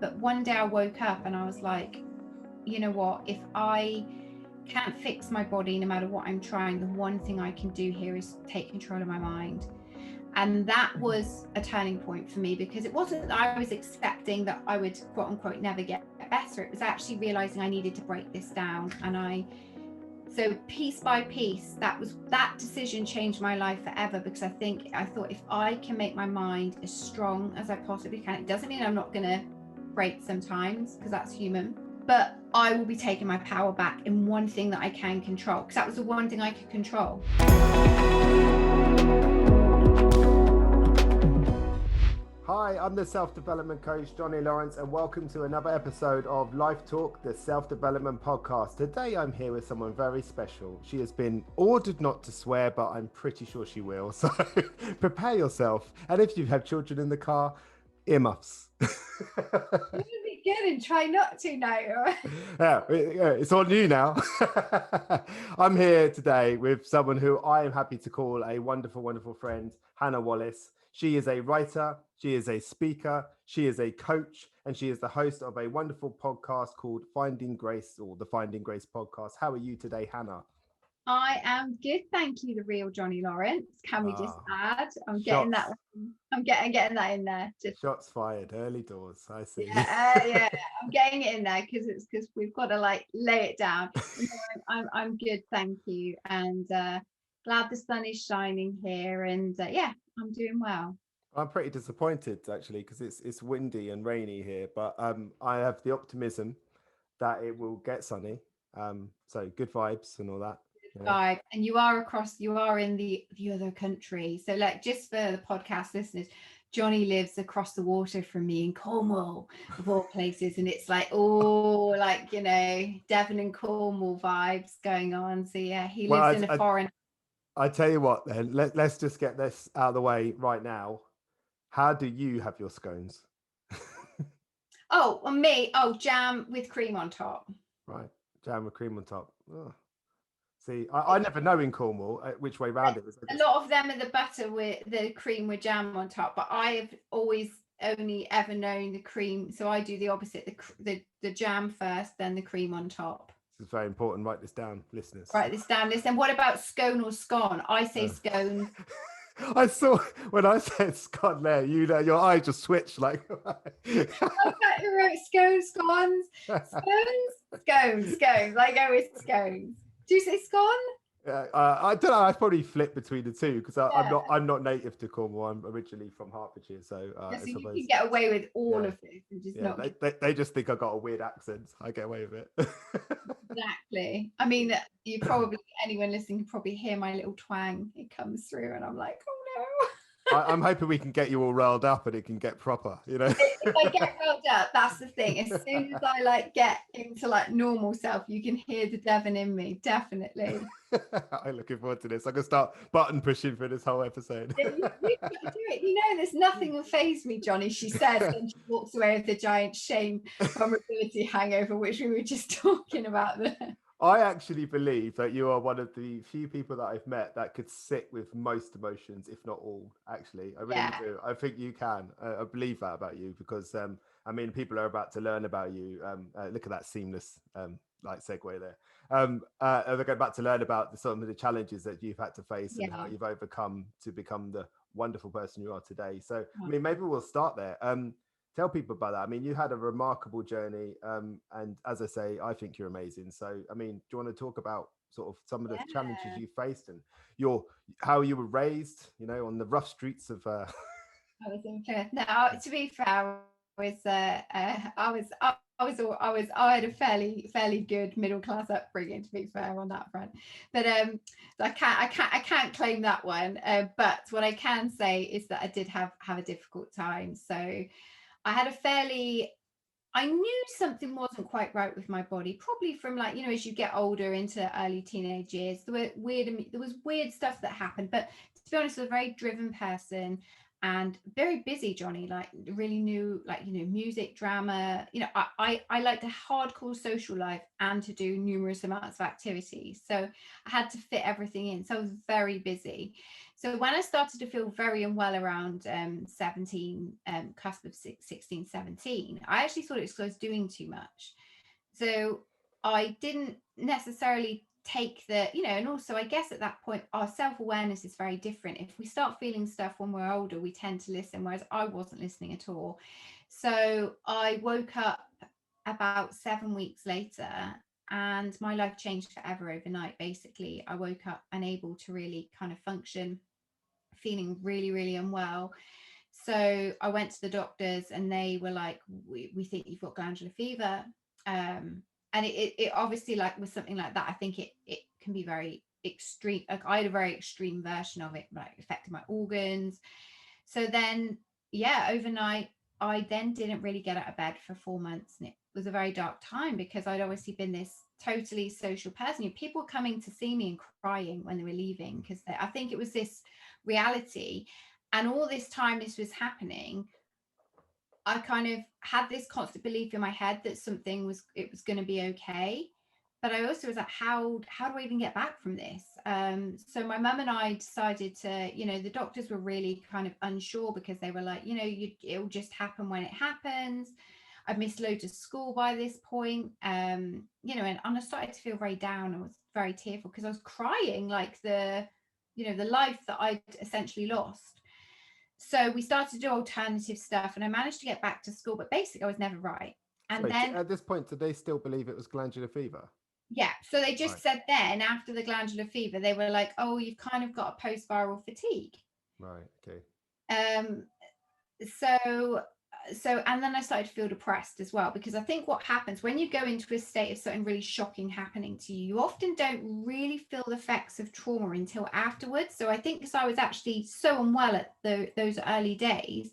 But one day I woke up and I was like, you know what, if I can't fix my body no matter what I'm trying, the one thing I can do here is take control of my mind. And that was a turning point for me, because it wasn't that I was expecting that I would quote unquote never get better. It was actually realizing I needed to break this down. And so piece by piece, that decision changed my life forever, because I thought, if I can make my mind as strong as I possibly can, it doesn't mean I'm not going to break sometimes, because that's human, but I will be taking my power back in one thing that I can control, because that was the one thing I could control. Hi, I'm the self-development coach, Johnny Lawrence, and welcome to another episode of Life Talk, the self-development podcast. Today, I'm here with someone very special. She has been ordered not to swear, but I'm pretty sure she will. So prepare yourself. And if you have children in the car, earmuffs. You're be good and try not to now. Yeah, it's on you now. I'm here today with someone who I am happy to call a wonderful, wonderful friend, Hannah Wallace. She is a writer, she is a speaker, she is a coach, and she is the host of a wonderful podcast called Finding Grace, or the Finding Grace podcast. How are you today, Hannah? I am good, thank you, the real Johnny Lawrence. Can we just add? I'm getting that in there. Shots fired, early doors. I see. Yeah, I'm getting it in there because we've got to like lay it down. I'm good, thank you, and glad the sun is shining here, and I'm doing well. I'm pretty disappointed actually, because it's windy and rainy here, but I have the optimism that it will get sunny. So good vibes and all that. Vibe. And you are in the other country, so like, just for the podcast listeners, Johnny lives across the water from me in Cornwall, of all places, and it's like, like, Devon and Cornwall vibes going on. So yeah, he lives in a foreign. I tell you what, then let's just get this out of the way right now. How do you have your scones? Jam with cream on top. Right, jam with cream on top. Oh. See, I never know in Cornwall which way round it is. A lot of them are the butter with the cream with jam on top, but I have always only ever known the cream, so I do the opposite: the jam first, then the cream on top. This is very important. Write this down, listeners. Write this down. Listen, what about scone or scone? I say scones. I saw when I said scone there, your eye just switched like. You're right. Scones. I go with scones. Do you say scone? I don't know. I probably flip between the two, because I'm not native to Cornwall. I'm originally from Hertfordshire, so so you can get away with all of this and just not. They just think I got a weird accent. I get away with it. Exactly. I mean, anyone listening can probably hear my little twang. It comes through, and I'm like, oh no. I'm hoping we can get you all riled up and it can get proper, If I get riled up, that's the thing. As soon as I get into normal self, you can hear the Devon in me, definitely. I'm looking forward to this. I can start button pushing for this whole episode. You do it. There's nothing will faze me, Johnny, she says, and she walks away with a giant shame vulnerability hangover, which we were just talking about there. I actually believe that you are one of the few people that I've met that could sit with most emotions, if not all. Actually, I really do. I think you can. I believe that about you, because people are about to learn about you. Look at that seamless segue there. They're about to learn about some of the challenges that you've had to face and how you've overcome to become the wonderful person you are today. So, maybe we'll start there. Tell people about that. You had a remarkable journey, and as I say, I think you're amazing. So, do you want to talk about sort of some of the challenges you faced and how you were raised, on the rough streets of? I was in Plymouth. Now, to be fair, I had a fairly good middle class upbringing, to be fair on that front. But I can't claim that one. But what I can say is that I did have a difficult time. So I had I knew something wasn't quite right with my body, probably from as you get older into early teenage years. There was weird stuff that happened, but to be honest, I was a very driven person. and very busy, Johnny, like really new, like, you know, music, drama, you know, I like the hardcore social life and to do numerous amounts of activities. So I had to fit everything in. So I was very busy. So when I started to feel very unwell around 17, cusp of 16, 17, I actually thought it was because I was doing too much. So I didn't necessarily take the, you know, and also I guess at that point our self-awareness is very different. If we start feeling stuff when we're older, we tend to listen, whereas I wasn't listening at all. So I woke up about 7 weeks later and my life changed forever overnight. Basically, I woke up unable to really kind of function, feeling really, really unwell. So I went to the doctors and they were like, we think you've got glandular fever. And it obviously, like with something like that, I think it can be very extreme. Like I had a very extreme version of it, like affecting my organs. So then, yeah, overnight, I then didn't really get out of bed for 4 months. And it was a very dark time because I'd obviously been this totally social person. You know, people coming to see me and crying when they were leaving because I think it was this reality. And all this time this was happening, I kind of had this constant belief in my head that something was, it was going to be okay. But I also was like, how do I even get back from this? So my mum and I decided to, you know, the doctors were really kind of unsure because they were like, you know, it'll just happen when it happens. I've missed loads of school by this point, you know, and I started to feel very down. I was very tearful because I was crying like the, you know, the life that I'd essentially lost. So we started to do alternative stuff and I managed to get back to school, but basically I was never right. And Sorry, then, at this point, did they still believe it was glandular fever? yeah, so they just Right. said then after the glandular fever, they were like, oh, you've kind of got a post-viral fatigue. Right. Okay. Um, so and then I started to feel depressed as well, because I think what happens when you go into a state of something really shocking happening to you, you often don't really feel the effects of trauma until afterwards. So I think because I was actually so unwell at those early days,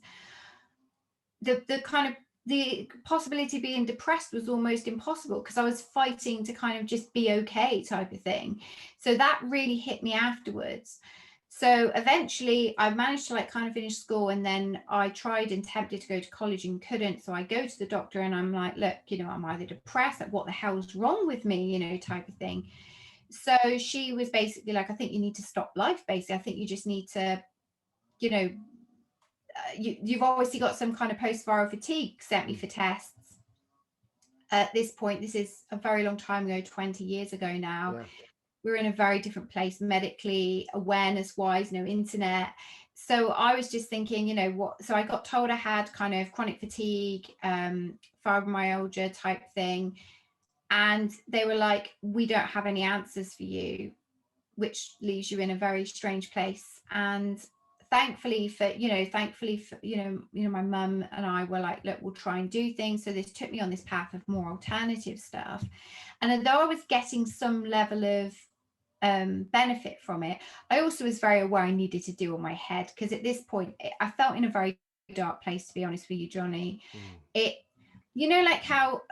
the kind of the possibility of being depressed was almost impossible because I was fighting to kind of just be okay type of thing. So that really hit me afterwards. So eventually I managed to like kind of finish school, and then I tried and attempted to go to college and couldn't. So I go to the doctor and I'm like, look, you know, I'm either depressed, like what the hell's wrong with me, you know, type of thing. So she was basically like, I think you need to stop life, basically. I think you just need to, you know, you've obviously got some kind of post-viral fatigue, sent me for tests. At this point, this is a very long time ago, 20 years ago now. Yeah. We're in a very different place medically, awareness wise, no internet. So I was just thinking, you know what, so I got told I had kind of chronic fatigue, fibromyalgia type thing. And they were like, we don't have any answers for you, which leaves you in a very strange place. And thankfully for my mum and I were like, look, we'll try and do things. So this took me on this path of more alternative stuff. And although I was getting some level of benefit from it, I also was very aware I needed to do on my head, because at this point I felt in a very dark place, to be honest with you, Johnny. It, you know, like how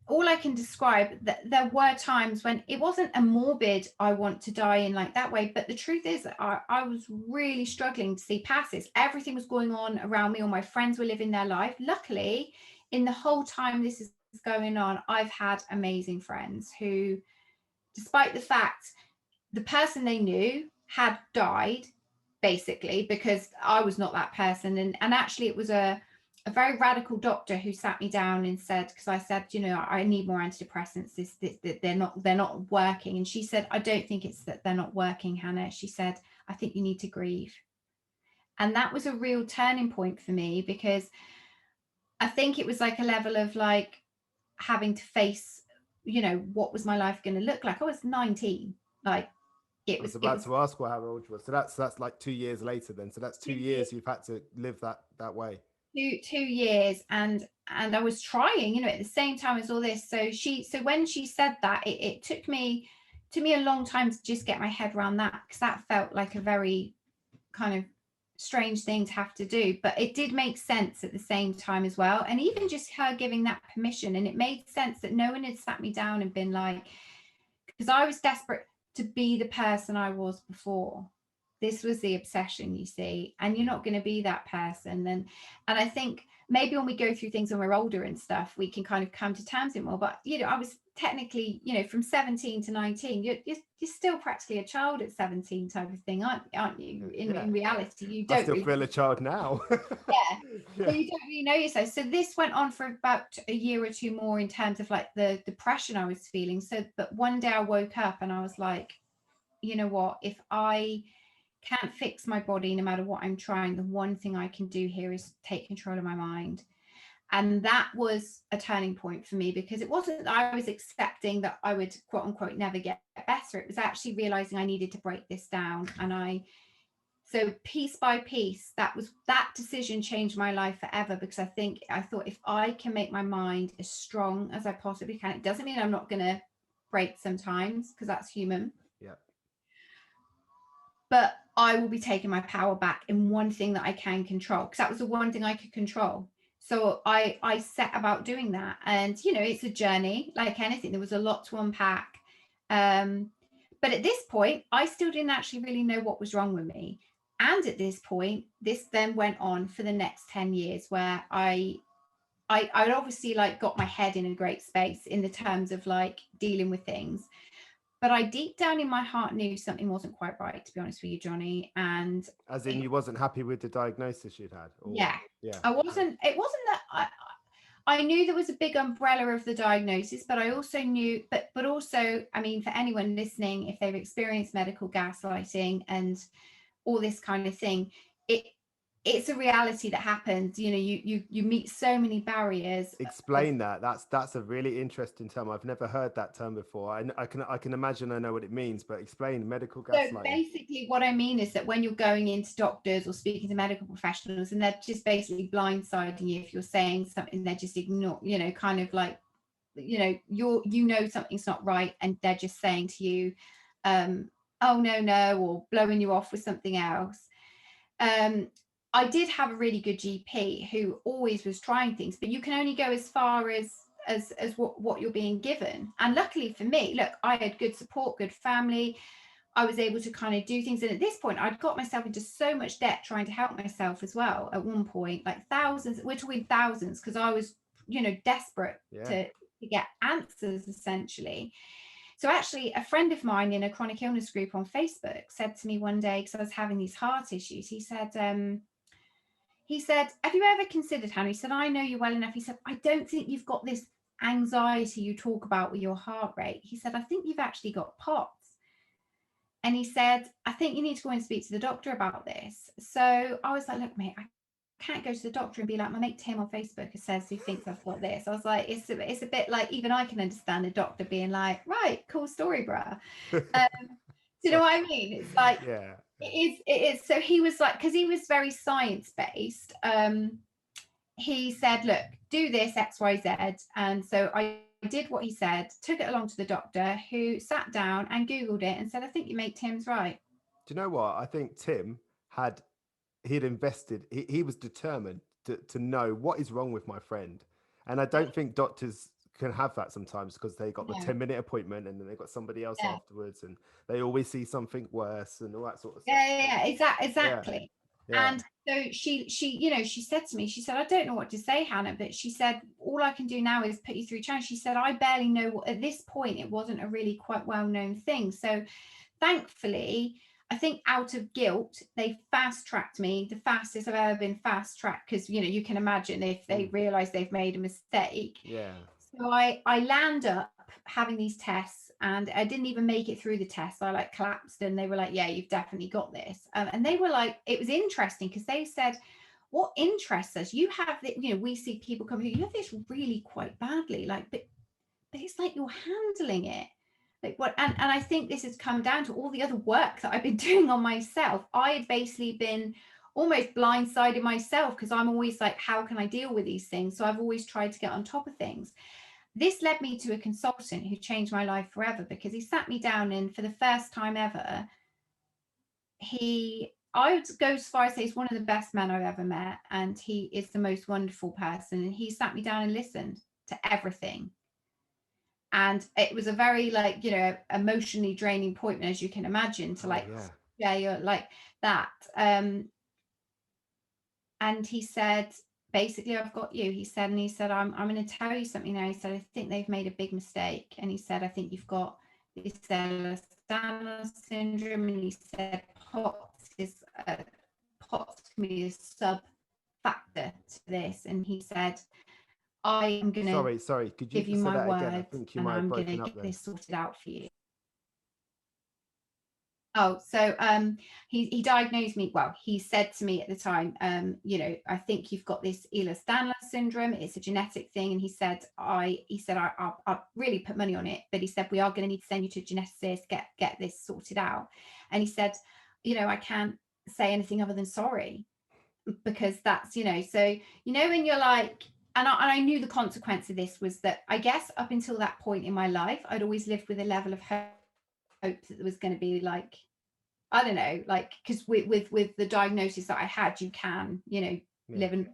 all I can describe, that there were times when it wasn't a morbid I want to die in like that way, but the truth is that I was really struggling to see past this. Everything was going on around me, all my friends were living their life. Luckily, in the whole time this is going on, I've had amazing friends who, despite the fact the person they knew had died, basically, because I was not that person. And actually it was a very radical doctor who sat me down and said, because I said, you know, I need more antidepressants, this they're not working. And she said, I don't think it's that they're not working, Hannah. She said, I think you need to grieve. And that was a real turning point for me, because I think it was like a level of like having to face, you know, what was my life going to look like. I was 19, like I was about it was to ask what how old you were. So that's like 2 years later then. So that's 2 years you've had to live that way. 2 years. And I was trying, you know, at the same time as all this. So when she said that, it took me a long time to just get my head around that, because that felt like a very kind of strange thing to have to do, but it did make sense at the same time as well. And even just her giving that permission, and it made sense that no one had sat me down and been like, because I was desperate to be the person I was before this was the obsession, you see, and you're not going to be that person. And I think maybe when we go through things when we're older and stuff, we can kind of come to terms with more. But I was technically, from 17 to 19, you're still practically a child at 17 type of thing, aren't you? In reality, you don't. I still feel a child now. So you don't really know yourself. So this went on for about a year or two more in terms of like the depression I was feeling. So, but one day I woke up and I was like, you know what, if I can't fix my body no matter what I'm trying, the one thing I can do here is take control of my mind. And that was a turning point for me, because it wasn't that I was accepting that I would quote unquote never get better. It was actually realizing I needed to break this down. And so piece by piece, that decision changed my life forever, because I thought if I can make my mind as strong as I possibly can, it doesn't mean I'm not going to break sometimes, because that's human. Yeah. But I will be taking my power back in one thing that I can control, because that was the one thing I could control. So I set about doing that. And, it's a journey like anything. There was a lot to unpack. But at this point, I still didn't actually really know what was wrong with me. And at this point, this then went on for the next 10 years, where I'd obviously like got my head in a great space in the terms of like dealing with things. But I deep down in my heart knew something wasn't quite right, to be honest with you, Johnny. And as in, you wasn't happy with the diagnosis you'd had? Or... yeah. Yeah. I wasn't, it wasn't that I knew there was a big umbrella of the diagnosis, but I also knew, but also, I mean, for anyone listening, if they've experienced medical gaslighting and all this kind of thing, it's a reality that happens. You meet so many barriers. Explain that. That's a really interesting term. I've never heard that term before. I can imagine I know what it means, but explain medical gaslighting. So basically what I mean is that when you're going into doctors or speaking to medical professionals, and they're just basically blindsiding you if you're saying something, they're just ignore, kind of like, something's not right, and they're just saying to you, oh no, or blowing you off with something else. I did have a really good GP who always was trying things, but you can only go as far as what you're being given. And luckily for me, look, I had good support, good family. I was able to kind of do things. And at this point, I'd got myself into so much debt trying to help myself as well. At one point, like thousands, we're talking thousands, because I was, desperate to get answers, essentially. So actually, a friend of mine in a chronic illness group on Facebook said to me one day, because I was having these heart issues, he said, have you ever considered, Hannah? He said, I know you well enough. He said, I don't think you've got this anxiety you talk about with your heart rate. He said, I think you've actually got p.o.t.s. And he said, I think you need to go and speak to the doctor about this. So I was like, look, mate, I can't go to the doctor and be like, my mate Tim on Facebook says he thinks I've got this. I was like, it's a bit like, even I can understand the doctor being like, right, cool story, bruh. Do you know what I mean? It's like, yeah. It is. So he was like, because he was very science-based, he said, look, do this XYZ. And so I did what he said, took it along to the doctor, who sat down and Googled it and said, I think your mate Tim's right. Do you know what? I think Tim he'd invested, he was determined to know what is wrong with my friend. And I don't think doctors can have that sometimes, because they got the 10-minute appointment and then they got somebody else afterwards, and they always see something worse and all that sort of stuff. Exactly. Yeah. And so she said to me, she said, I don't know what to say, Hannah, but she said, all I can do now is put you through channel. She said, I barely know what, at this point, it wasn't a really quite well-known thing. So thankfully, I think out of guilt, they fast-tracked me, the fastest I've ever been fast-tracked, because, you can imagine if they realize they've made a mistake. Yeah. So I land up having these tests, and I didn't even make it through the test. I like collapsed, and they were like, yeah, you've definitely got this. And they were like, it was interesting, because they said, what interests us, you have that, we see people come here, you have this really quite badly, like, but it's like you're handling it. Like what, and I think this has come down to all the other work that I've been doing on myself. I had basically been almost blindsided myself, because I'm always like, how can I deal with these things? So I've always tried to get on top of things. This led me to a consultant who changed my life forever, because he sat me down, and for the first time ever, I would go as far as say he's one of the best men I've ever met, and he is the most wonderful person. And he sat me down and listened to everything. And it was a very emotionally draining appointment, as you can imagine, to Yeah, you're like that. And he said, basically, I've got you. He said, I'm going to tell you something now. He said, I think they've made a big mistake. And he said, I think you've got this Ehlers-Danlos syndrome. And he said, p.o.t.s can be a sub factor to this. And he said, I am going to Sorry, could you give you just say my that again? I word, think you and might have I'm going to broken up get there. this sorted out for you. Oh, so he diagnosed me. Well, he said to me at the time, I think you've got this Ehlers-Danlos syndrome. It's a genetic thing. And he said, I really put money on it. But he said, we are going to need to send you to a geneticist, get this sorted out. And he said, I can't say anything other than sorry, because that's, so, when you're like, and I knew the consequence of this was that, I guess up until that point in my life, I'd always lived with a level of hope that there was going to be like, I don't know, like, because with the diagnosis that I had, you can, live. And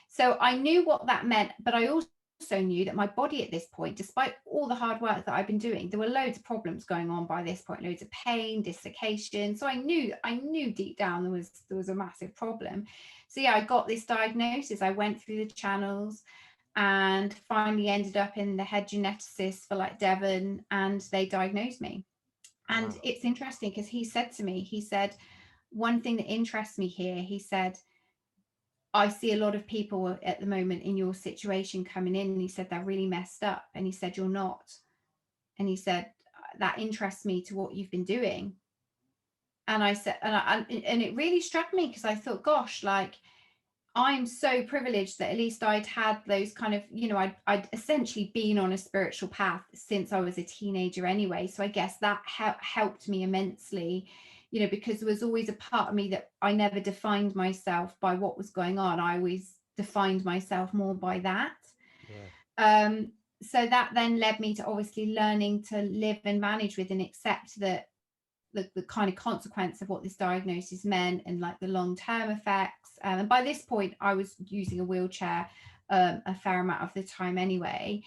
so I knew what that meant, but I also knew that my body at this point, despite all the hard work that I've been doing, there were loads of problems going on by this point, loads of pain, dislocation. So I knew deep down there was a massive problem. So yeah, I got this diagnosis. I went through the channels and finally ended up in the head geneticist for like Devon, and they diagnosed me. And Wow. it's interesting because he said to me, one thing that interests me here, he said, I see a lot of people at the moment in your situation coming in, and he said, they're really messed up. And he said, you're not. And he said, that interests me to what you've been doing. And I said, and it really struck me, because I thought, gosh, like, I'm so privileged that at least I'd had those kind of, I'd essentially been on a spiritual path since I was a teenager anyway. So I guess that helped me immensely, because there was always a part of me that I never defined myself by what was going on. I always defined myself more by that. Yeah. So that then led me to obviously learning to live and manage with and accept that the kind of consequence of what this diagnosis meant, and like the long-term effects. And by this point, I was using a wheelchair a fair amount of the time anyway.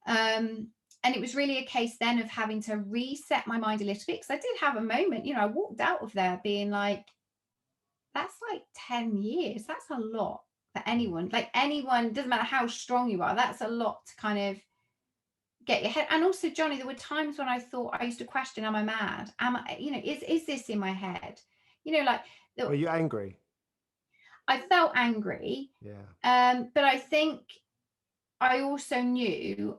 And it was really a case then of having to reset my mind a little bit, because I did have a moment, I walked out of there being like, that's like 10 years. That's a lot for anyone. Like anyone, doesn't matter how strong you are, that's a lot to kind of get your head. And also, Johnny, there were times when I thought, I used to question, am I mad? Am I, is this in my head? Like, Were you angry? I felt angry. Yeah. But I think I also knew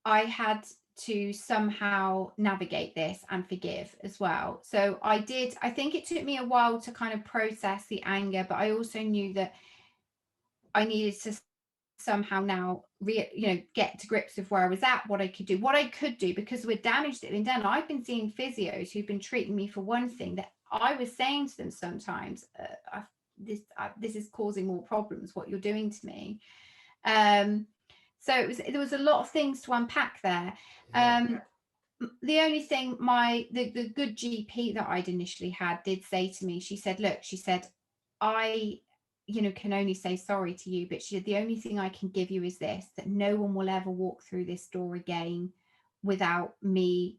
I had to somehow navigate this and forgive as well. So I think it took me a while to kind of process the anger, but I also knew that I needed to somehow now get to grips with where I was at, what I could do, because with damage that had been done. I've been seeing physios who've been treating me for one thing that I was saying to them sometimes, this is causing more problems, what you're doing to me. So there was a lot of things to unpack there. Yeah. The only thing the good GP that I'd initially had did say to me, she said, look, I can only say sorry to you, but she said, the only thing I can give you is this, that no one will ever walk through this door again without me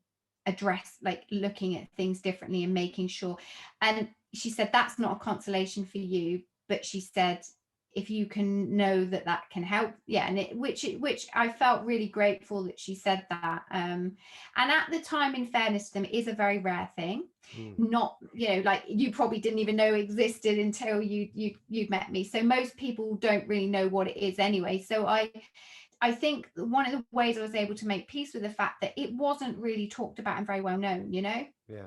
looking at things differently and making sure. And she said, that's not a consolation for you, but she said, if you can know that can help. Yeah. And which I felt really grateful that she said that. And at the time, in fairness to them, it is a very rare thing. Not, like you probably didn't even know existed until you met me. So most people don't really know what it is anyway. So I think one of the ways I was able to make peace with the fact that it wasn't really talked about and very well known, Yeah.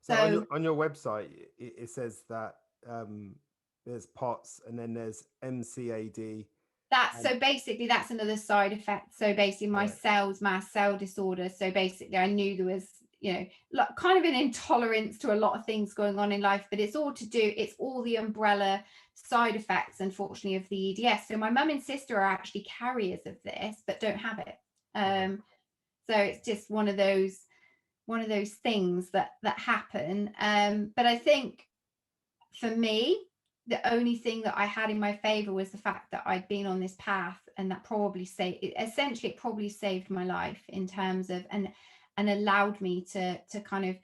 So on your website, it says that there's p.o.t.s and then there's MCAD. So basically that's another side effect. So basically my mass cell disorder. So basically I knew there was, kind of an intolerance to a lot of things going on in life, but it's all the umbrella side effects, unfortunately, of the EDS. So my mum and sister are actually carriers of this, but don't have it. So it's just one of those things that happen. But I think for me, the only thing that I had in my favor was the fact that I'd been on this path, and that probably saved my life in terms of, and allowed me to kind of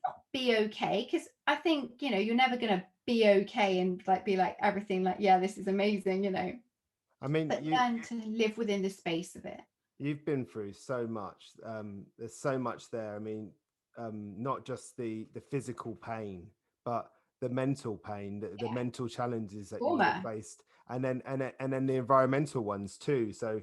not be okay, because I think, you know, you're never going to be okay and like be like everything like, yeah, this is amazing, you know, I mean, but learn to live within the space of it. you've been through so much. There's so much there. I mean, not just the physical pain, but the mental pain, the Yeah. mental challenges that you Trauma. faced, and then the environmental ones too. So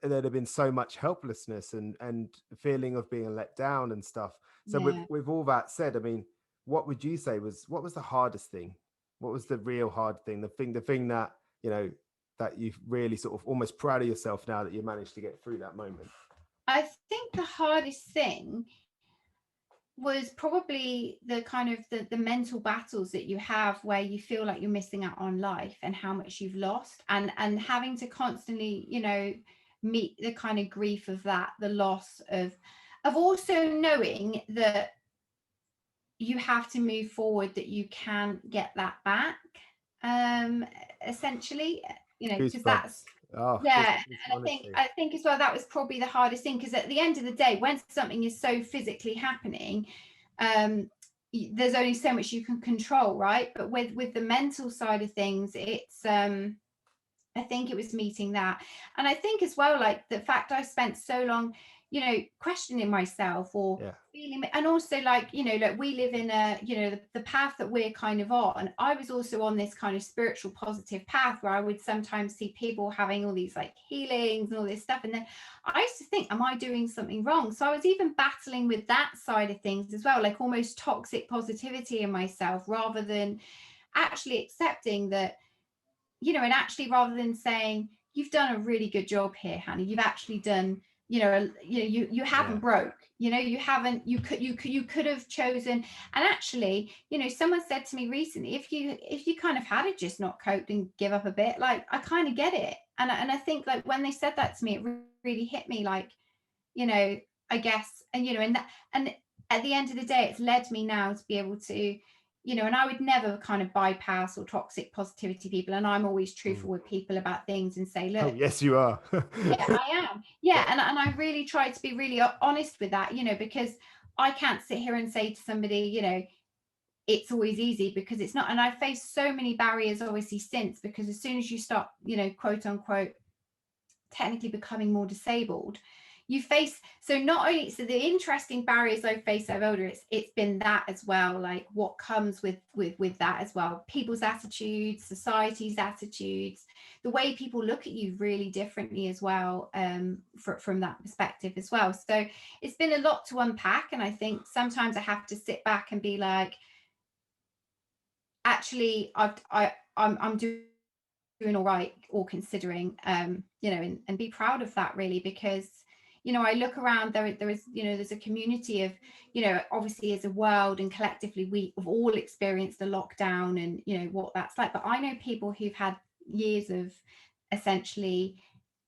there'd have been so much helplessness and feeling of being let down and stuff. So Yeah. with all that said, I mean, what would you say what was the hardest thing? What was the real hard thing? The thing that, you know, that you've really sort of almost proud of yourself now that you managed to get through that moment? I think the hardest thing was probably the kind of the mental battles that you have where you feel like you're missing out on life and how much you've lost, and having to constantly, you know, meet the kind of grief of that, the loss of also knowing that you have to move forward, that you can get that back, um essentially, you know, because that's, Goosebumps. Oh, yeah. goosebumps, And honestly. I think as well that was probably the hardest thing, because at the end of the day, when something is so physically happening, um there's only so much you can control, right? But with the mental side of things, it's I think it was meeting that. And I think as well, like the fact I spent so long, you know, questioning myself or Yeah. feeling, and also like, you know, like we live in a, you know, the path that we're kind of on. I was also on this kind of spiritual positive path where I would sometimes see people having all these like healings and all this stuff. And then I used to think, am I doing something wrong? So I was even battling with that side of things as well, like almost toxic positivity in myself, rather than actually accepting that, you know, and actually rather than saying, you've done a really good job here, Hannah, you've actually done, you know, you haven't Yeah. broke, you know, you haven't, you could have chosen. And actually, you know, someone said to me recently, if you kind of had it just not coped and give up a bit, like I kind of get it. And I think like when they said that to me, it really hit me, like, you know, I guess, and you know, and that, and at the end of the day, it's led me now to be able to, you know, and I would never kind of bypass or toxic positivity people, and I'm always Mm. truthful with people about things and say, Oh, look, yes, you are. yeah, I am, yeah, and I really try to be really honest with that, you know, because I can't sit here and say to somebody, you know, it's always easy, because it's not. And I've faced so many barriers obviously since, because as soon as you start, you know, quote unquote technically becoming more disabled, you face, so not only, so the interesting barriers I've faced as older, it's been that as well, like what comes with that as well, people's attitudes, society's attitudes, the way people look at you really differently as well, from that perspective as well. So it's been a lot to unpack, and I think sometimes I have to sit back and be like, actually I'm doing all right, all considering, you know, and be proud of that really, because, you know, I look around, there is, you know, there's a community of, you know, obviously as a world and collectively we have all experienced a lockdown and, you know, what that's like, but I know people who've had years of essentially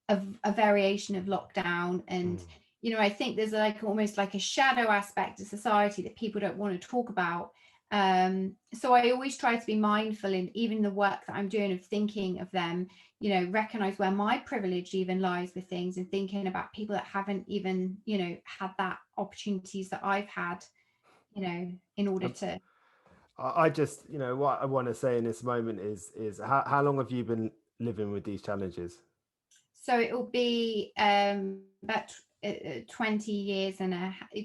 a variation of lockdown, and Mm. you know, I think there's like almost like a shadow aspect of society that people don't want to talk about. So I always try to be mindful in even the work that I'm doing, of thinking of them, you know, recognize where my privilege even lies with things, and thinking about people that haven't even, you know, had that opportunities that I've had, you know, in order Um, to. I just, you know, what I want to say in this moment is how long have you been living with these challenges? So it will be about 20 years and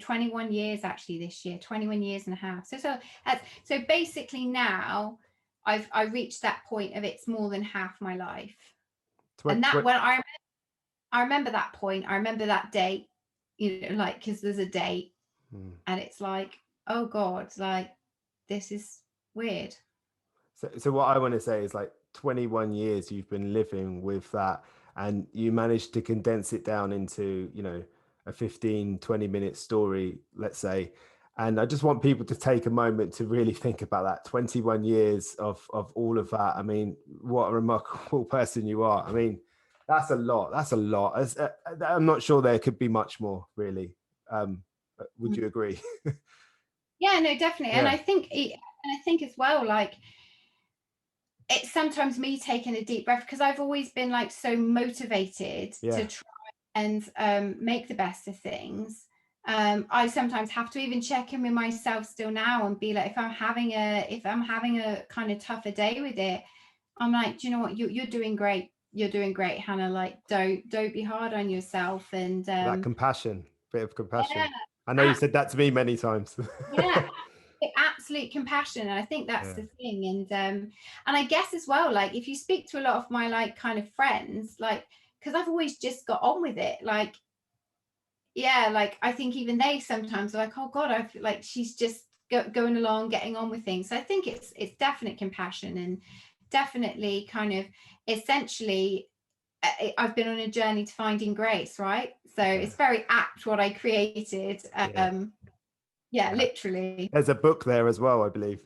21 years actually this year, 21 years and a half. So basically now I reached that point of it's more than half my life. And Tw- that tw- when I remember that point, I remember that date, you know, like, because there's a date, Mm. and it's like, oh God, like this is weird. So what I want to say is like 21 years you've been living with that, and you managed to condense it down into, you know, a 15-20 minute story, let's say. And I just want people to take a moment to really think about that 21 years of all of that. I mean, what a remarkable person you are. I mean, that's a lot. That's a lot. I'm not sure there could be much more, really. Would you agree? Yeah, no, definitely. And Yeah. I think as well, like it's sometimes me taking a deep breath, because I've always been like so motivated Yeah. to try and make the best of things. I sometimes have to even check in with myself still now and be like, if I'm having a kind of tougher day with it, I'm like, do you know what, you're doing great, Hannah. Like, don't be hard on yourself. And That compassion, bit of compassion. yeah, I know you said that to me many times. yeah, absolute compassion. And I think that's Yeah. the thing. And I guess as well, like, if you speak to a lot of my like kind of friends, like, because I've always just got on with it, like, yeah, like I think even they sometimes are like, oh God, I feel like she's just going along, getting on with things. So I think it's definite compassion, and definitely kind of essentially I've been on a journey to finding grace, right? So it's very apt what I created. Yeah. Yeah, literally. There's a book there as well, I believe.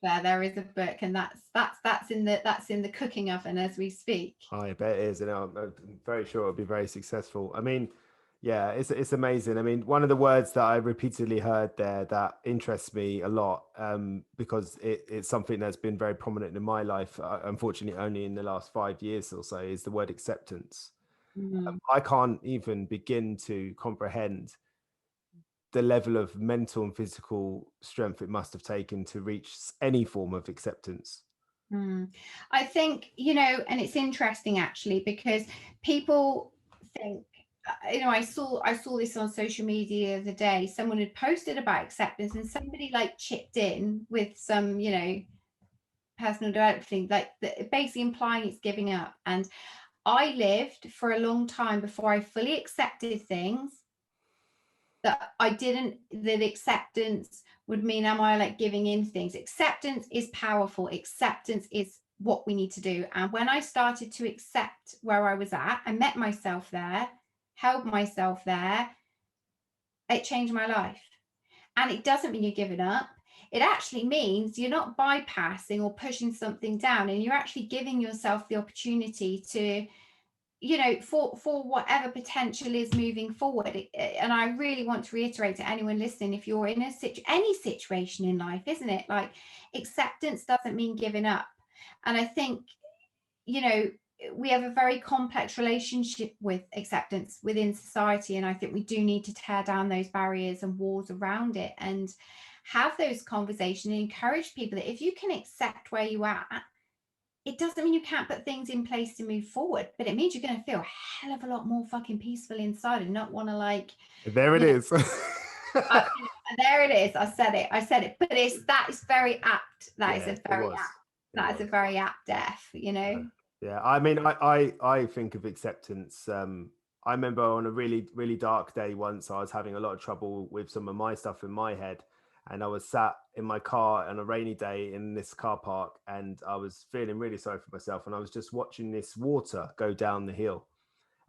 There is a book, and that's in the cooking oven as we speak. I bet it is, and I'm very sure it'll be very successful. I mean, yeah, it's amazing. I mean, one of the words that I repeatedly heard there that interests me a lot, because it's something that's been very prominent in my life, unfortunately, only in the last 5 years or so, is the word acceptance. I can't even begin to comprehend the level of mental and physical strength it must have taken to reach any form of acceptance. I think, and it's interesting actually, because people think, I saw this on social media the other day. Someone had posted about acceptance, and somebody like chipped in with some, personal development thing, like basically implying it's giving up. And I lived for a long time before I fully accepted things that acceptance would mean, am I like giving in things? Acceptance is powerful. Acceptance is what we need to do. And when I started to accept where I was at, I met myself there, held myself there, it changed my life. And it doesn't mean you're giving up. It actually means you're not bypassing or pushing something down, and you're actually giving yourself the opportunity to, for whatever potential is moving forward. And I really want to reiterate to anyone listening, if you're in any situation in life, isn't it, like, acceptance doesn't mean giving up. And I think, we have a very complex relationship with acceptance within society, and I think we do need to tear down those barriers and walls around it, and have those conversations and encourage people that if you can accept where you are, it doesn't mean you can't put things in place to move forward, but it means you're going to feel a hell of a lot more fucking peaceful inside, and not want to, like, There it you know, is. there it is. I said it, but that is very apt. Yeah, it was. It That is was. a very apt death. Yeah, I mean, I think of acceptance. I remember on a really, really dark day once, I was having a lot of trouble with some of my stuff in my head. And I was sat in my car on a rainy day in this car park, and I was feeling really sorry for myself. And I was just watching this water go down the hill.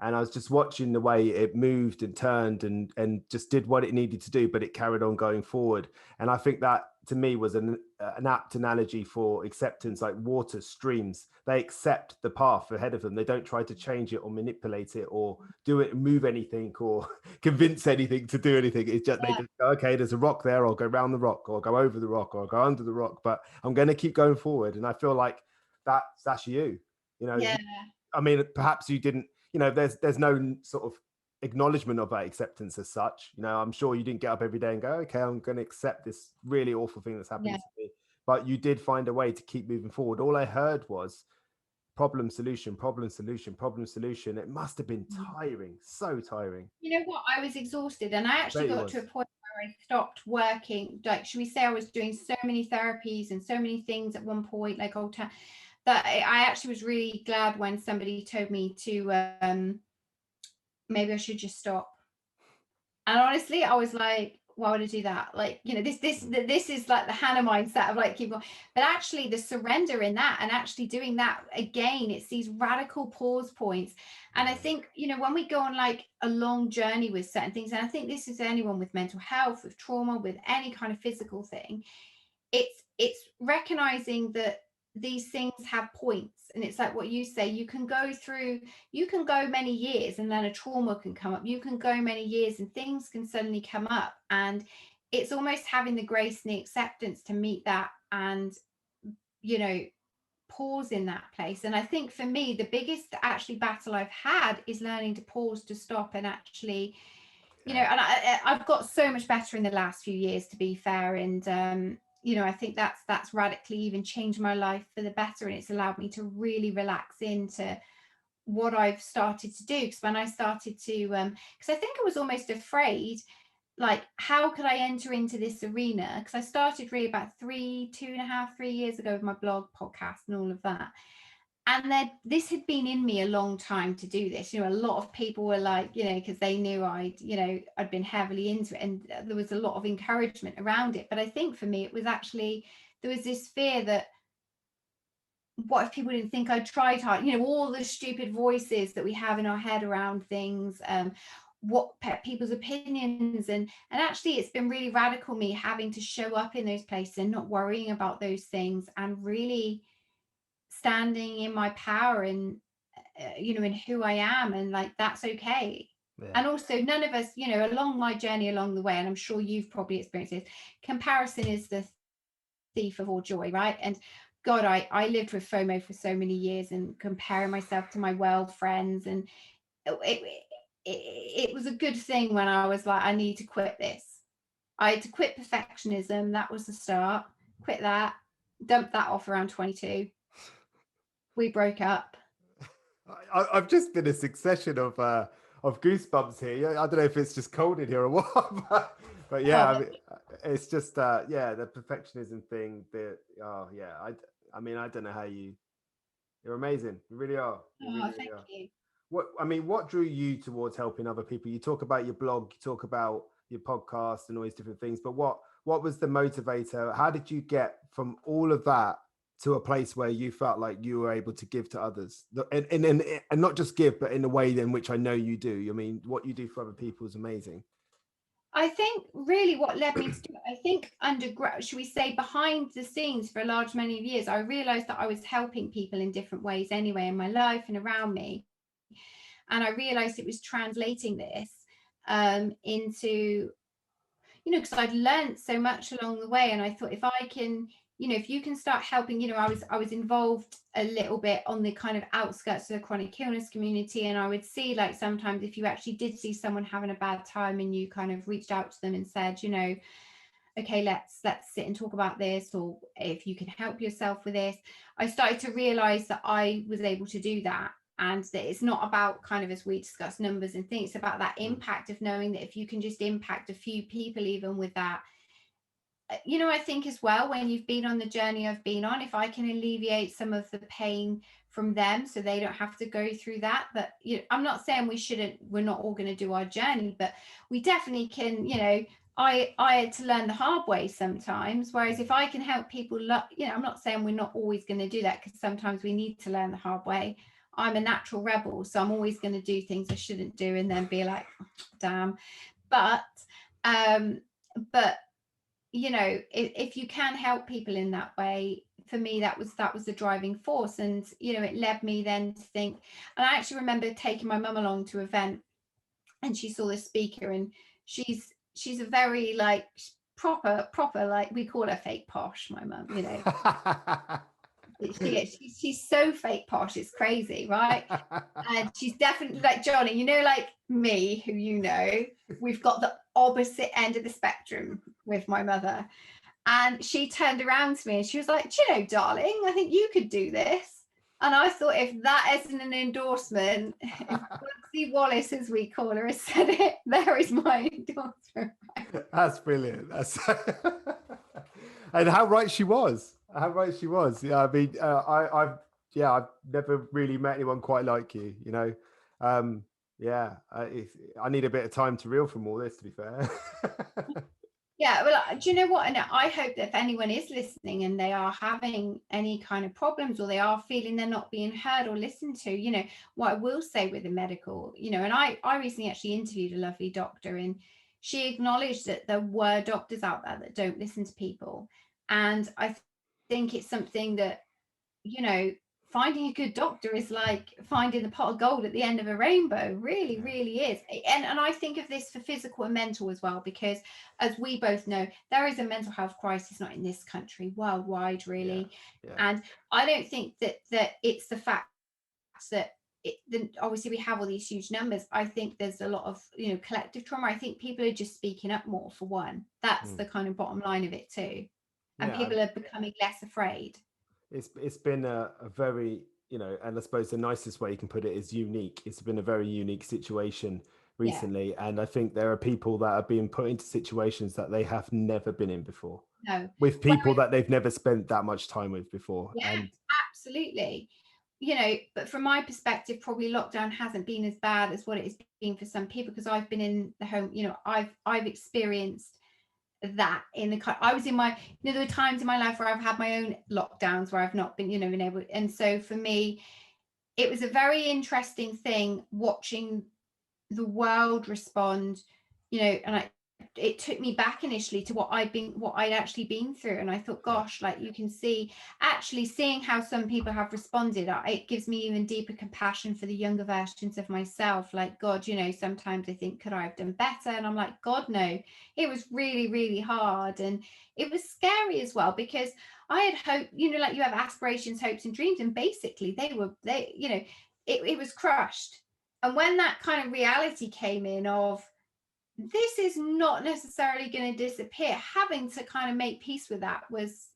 And I was just watching the way it moved and turned and just did what it needed to do, but it carried on going forward. And I think that to me was an apt analogy for acceptance. Like water streams, they accept the path ahead of them. They don't try to change it or manipulate it or do it, move anything or convince anything to do anything. It's just, they just go, okay, there's a rock there, I'll go around the rock, or I'll go over the rock, or I'll go under the rock, but I'm going to keep going forward. And I feel like that's you, Yeah. I mean, perhaps you didn't, there's no sort of acknowledgement of that acceptance as such. I'm sure you didn't get up every day and go, okay, I'm going to accept this really awful thing that's happening to me. But you did find a way to keep moving forward. All I heard was problem, solution, problem, solution, problem, solution. It must have been tiring, so tiring. You know what? I was exhausted, and I actually got to a point where I stopped working. Like, should we say I was doing so many therapies and so many things at one point, like that I actually was really glad when somebody told me to maybe I should just stop. And honestly, I was like, why would I do that? Like, this is like the Hannah mindset of like, keep going. But actually the surrender in that, and actually doing that again, it's these radical pause points. And I think, when we go on like a long journey with certain things, and I think this is anyone with mental health, with trauma, with any kind of physical thing, it's recognizing that these things have points. And it's like what you say, you can go many years and then a trauma can come up. You can go many years and things can suddenly come up, and it's almost having the grace and the acceptance to meet that, and pause in that place. And I think for me, the biggest actually battle I've had is learning to pause, to stop, and actually you know, and I've got so much better in the last few years, to be fair. And, you know, I think that's radically even changed my life for the better. And it's allowed me to really relax into what I've started to do. Because when I started to, because I think I was almost afraid, like, how could I enter into this arena? Because I started really about 2.5, 3 years ago with my blog, podcast, and all of that. And then this had been in me a long time to do this. You know, a lot of people were like, you know, because they knew I'd been heavily into it, and there was a lot of encouragement around it. But I think for me, it was actually, there was this fear that, what if people didn't think I tried hard? You know, all the stupid voices that we have in our head around things, what people's opinions, and actually it's been really radical, me having to show up in those places and not worrying about those things, and really standing in my power, and you know, in who I am, and like, that's okay. And also, none of us, you know, along my journey along the way, and I'm sure you've probably experienced this, comparison is the thief of all joy, right? And God, I lived with FOMO for so many years, and comparing myself to my world friends, and it was a good thing when I was like, I need to quit this. I had to quit perfectionism. That was the start. Quit that. Dumped that off around 22. We broke up. I've just been a succession of goosebumps here. I don't know if it's just cold in here or what, but yeah, I mean, it's just yeah, the perfectionism thing. I mean, I don't know how you're amazing. You really are. You really, Thank are. you. What drew you towards helping other people? You talk about your blog, you talk about your podcast and all these different things, but what was the motivator? How did you get from all of that to a place where you felt like you were able to give to others, and not just give, but in the way in which I know you do? I mean, what you do for other people is amazing. I think really what led me to do it, I think should we say behind the scenes, for a large many of years, I realized that I was helping people in different ways anyway in my life and around me. And I realized it was translating this into, you know, because I'd learned so much along the way. And I thought, if I can, you know, if you can start helping, you know, I was involved a little bit on the kind of outskirts of the chronic illness community. And I would see, like, sometimes if you actually did see someone having a bad time and you kind of reached out to them and said, you know, okay, let's sit and talk about this, or if you can help yourself with this, I started to realize that I was able to do that. And that it's not about, kind of, as we discuss, numbers and things. It's about that impact of knowing that if you can just impact a few people, even with that, you know, I think as well, when you've been on the journey I've been on, if I can alleviate some of the pain from them so they don't have to go through that. But, you know, I'm not saying we're not all going to do our journey, but we definitely can. You know, I had to learn the hard way sometimes, whereas if I can help people, you know, I'm not saying we're not always going to do that, because sometimes we need to learn the hard way. I'm a natural rebel, so I'm always going to do things I shouldn't do and then be like, oh, damn. But you know, if you can help people in that way, for me, that was the driving force. And, you know, it led me then to think, and I actually remember taking my mum along to an event, and she saw this speaker, and she's a very, like, proper, like, we call her fake posh, my mum, you know. She's so fake posh, it's crazy, right? And she's definitely like Johnny, you know, like me, who, you know, we've got the opposite end of the spectrum with my mother. And she turned around to me and she was like, do you know, darling, I think you could do this. And I thought, if that isn't an endorsement, if Hannah Wallace, as we call her, has said it, there is my endorsement. That's brilliant. And how right she was. Yeah, I mean, I've never really met anyone quite like you. You know, yeah, I need a bit of time to reel from all this, to be fair. Yeah, well, do you know what? And I hope that if anyone is listening and they are having any kind of problems, or they are feeling they're not being heard or listened to, you know, what I will say with the medical, you know, and I recently actually interviewed a lovely doctor, and she acknowledged that there were doctors out there that don't listen to people. And I think it's something that, you know, finding a good doctor is like finding the pot of gold at the end of a rainbow. Really, really is. And I think of this for physical and mental as well, because as we both know, there is a mental health crisis, not in this country, worldwide, really. And I don't think that it's the fact that obviously we have all these huge numbers. I think there's a lot of, collective trauma. I think people are just speaking up more, for one. That's the kind of bottom line of it too. And Yeah, people are becoming less afraid. it's been a very, and I suppose the nicest way you can put it is unique. It's been a very unique situation Yeah. recently, and I think there are people that are being put into situations that they have never been in before, No. with people that they've never spent that much time with before. Yeah, And absolutely. But from my perspective, probably lockdown hasn't been as bad as what it has been for some people, because I've been in the home, I've experienced that I was in my, there were times in my life where I've had my own lockdowns where I've not been, been able, and so for me, it was a very interesting thing watching the world respond, and it took me back initially to what I'd actually been through, and I thought, gosh, like, you can see, actually seeing how some people have responded, it gives me even deeper compassion for the younger versions of myself. Like, God, sometimes I think, could I have done better? And I'm like, God, no. It was really, really hard, and it was scary as well, because I had hope, like you have aspirations, hopes and dreams, and basically it was crushed. And when that kind of reality came in of, this is not necessarily going to disappear, having to kind of make peace with that was,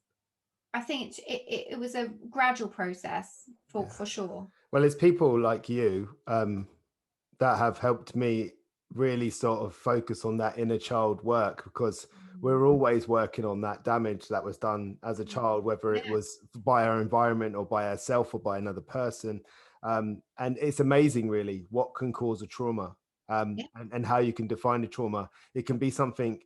I think it was a gradual process for sure. well, it's people like you that have helped me really sort of focus on that inner child work, because we're always working on that damage that was done as a child, whether it was by our environment or by ourselves or by another person. And it's amazing really what can cause a trauma, and how you can define a trauma. It can be something,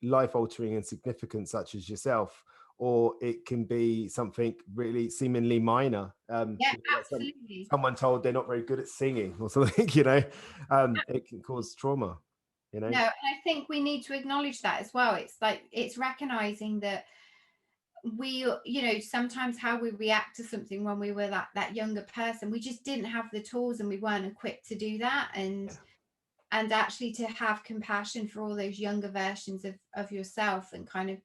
life altering and significant, such as yourself, or it can be something really seemingly minor. Absolutely. Someone told they're not very good at singing or something, it can cause trauma, No, and I think we need to acknowledge that as well. It's like, it's recognizing that we, sometimes how we react to something when we were that younger person, we just didn't have the tools and we weren't equipped to do that. And actually to have compassion for all those younger versions of yourself, and kind of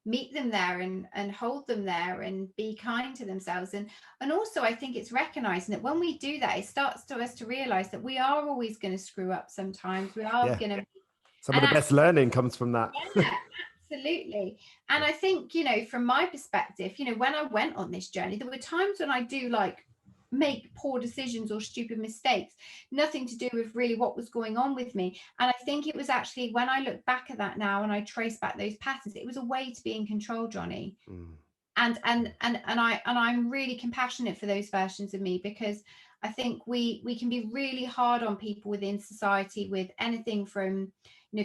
meet them there, and hold them there, and be kind to themselves. And also, I think it's recognizing that when we do that, it starts to us to realize that we are always going to screw up sometimes. We are going to, some of the best learning comes from that. yeah, absolutely. And I think, from my perspective, when I went on this journey, there were times when I do make poor decisions or stupid mistakes, nothing to do with really what was going on with me. And I think it was actually, when I look back at that now and I trace back those patterns, it was a way to be in control, Johnny. And I'm really compassionate for those versions of me, because I think we can be really hard on people within society with anything from,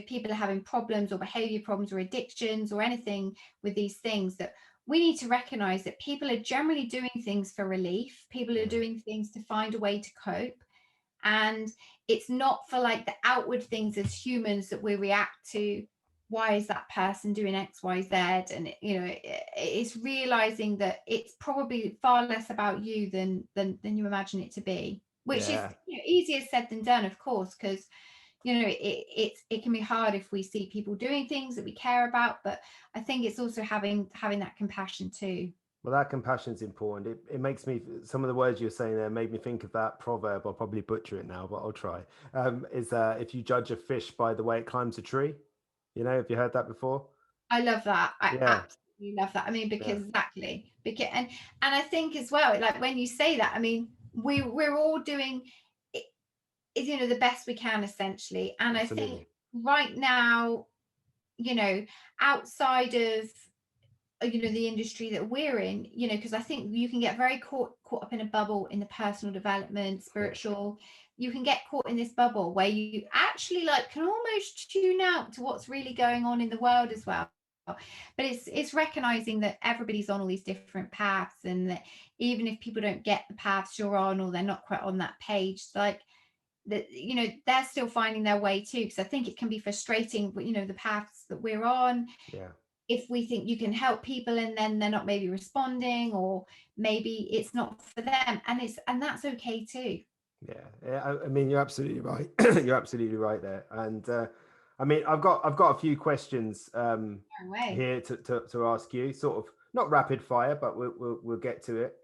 people are having problems or behavior problems or addictions or anything with these things, that we need to recognize that people are generally doing things for relief. People are doing things to find a way to cope. And it's not for the outward things as humans that we react to. Why is that person doing X, Y, Z? And it's realizing that it's probably far less about you than you imagine it to be, which is easier said than done, of course, because it can be hard if we see people doing things that we care about. But I think it's also having that compassion too. Well, that compassion is important. It makes me, some of the words you're saying there made me think of that proverb. I'll probably butcher it now, but I'll try. Is if you judge a fish by the way it climbs a tree, have you heard that before? I love that. I absolutely love that. I mean, because exactly, because and I think as well, like when you say that, I mean, we're all doing it, the best we can, essentially. And Absolutely. I think right now, outside of the industry that we're in, because I think you can get very caught up in a bubble in the personal development, spiritual. You can get caught in this bubble where you actually can almost tune out to what's really going on in the world as well. But it's recognizing that everybody's on all these different paths, and that even if people don't get the paths you're on, or they're not quite on that page, that they're still finding their way too. Because I think it can be frustrating, the paths that we're on. If we think you can help people and then they're not maybe responding, or maybe it's not for them, and that's okay too. I mean, you're absolutely right. You're absolutely right there. And I mean, I've got a few questions here to ask you, sort of not rapid fire, but we'll get to it.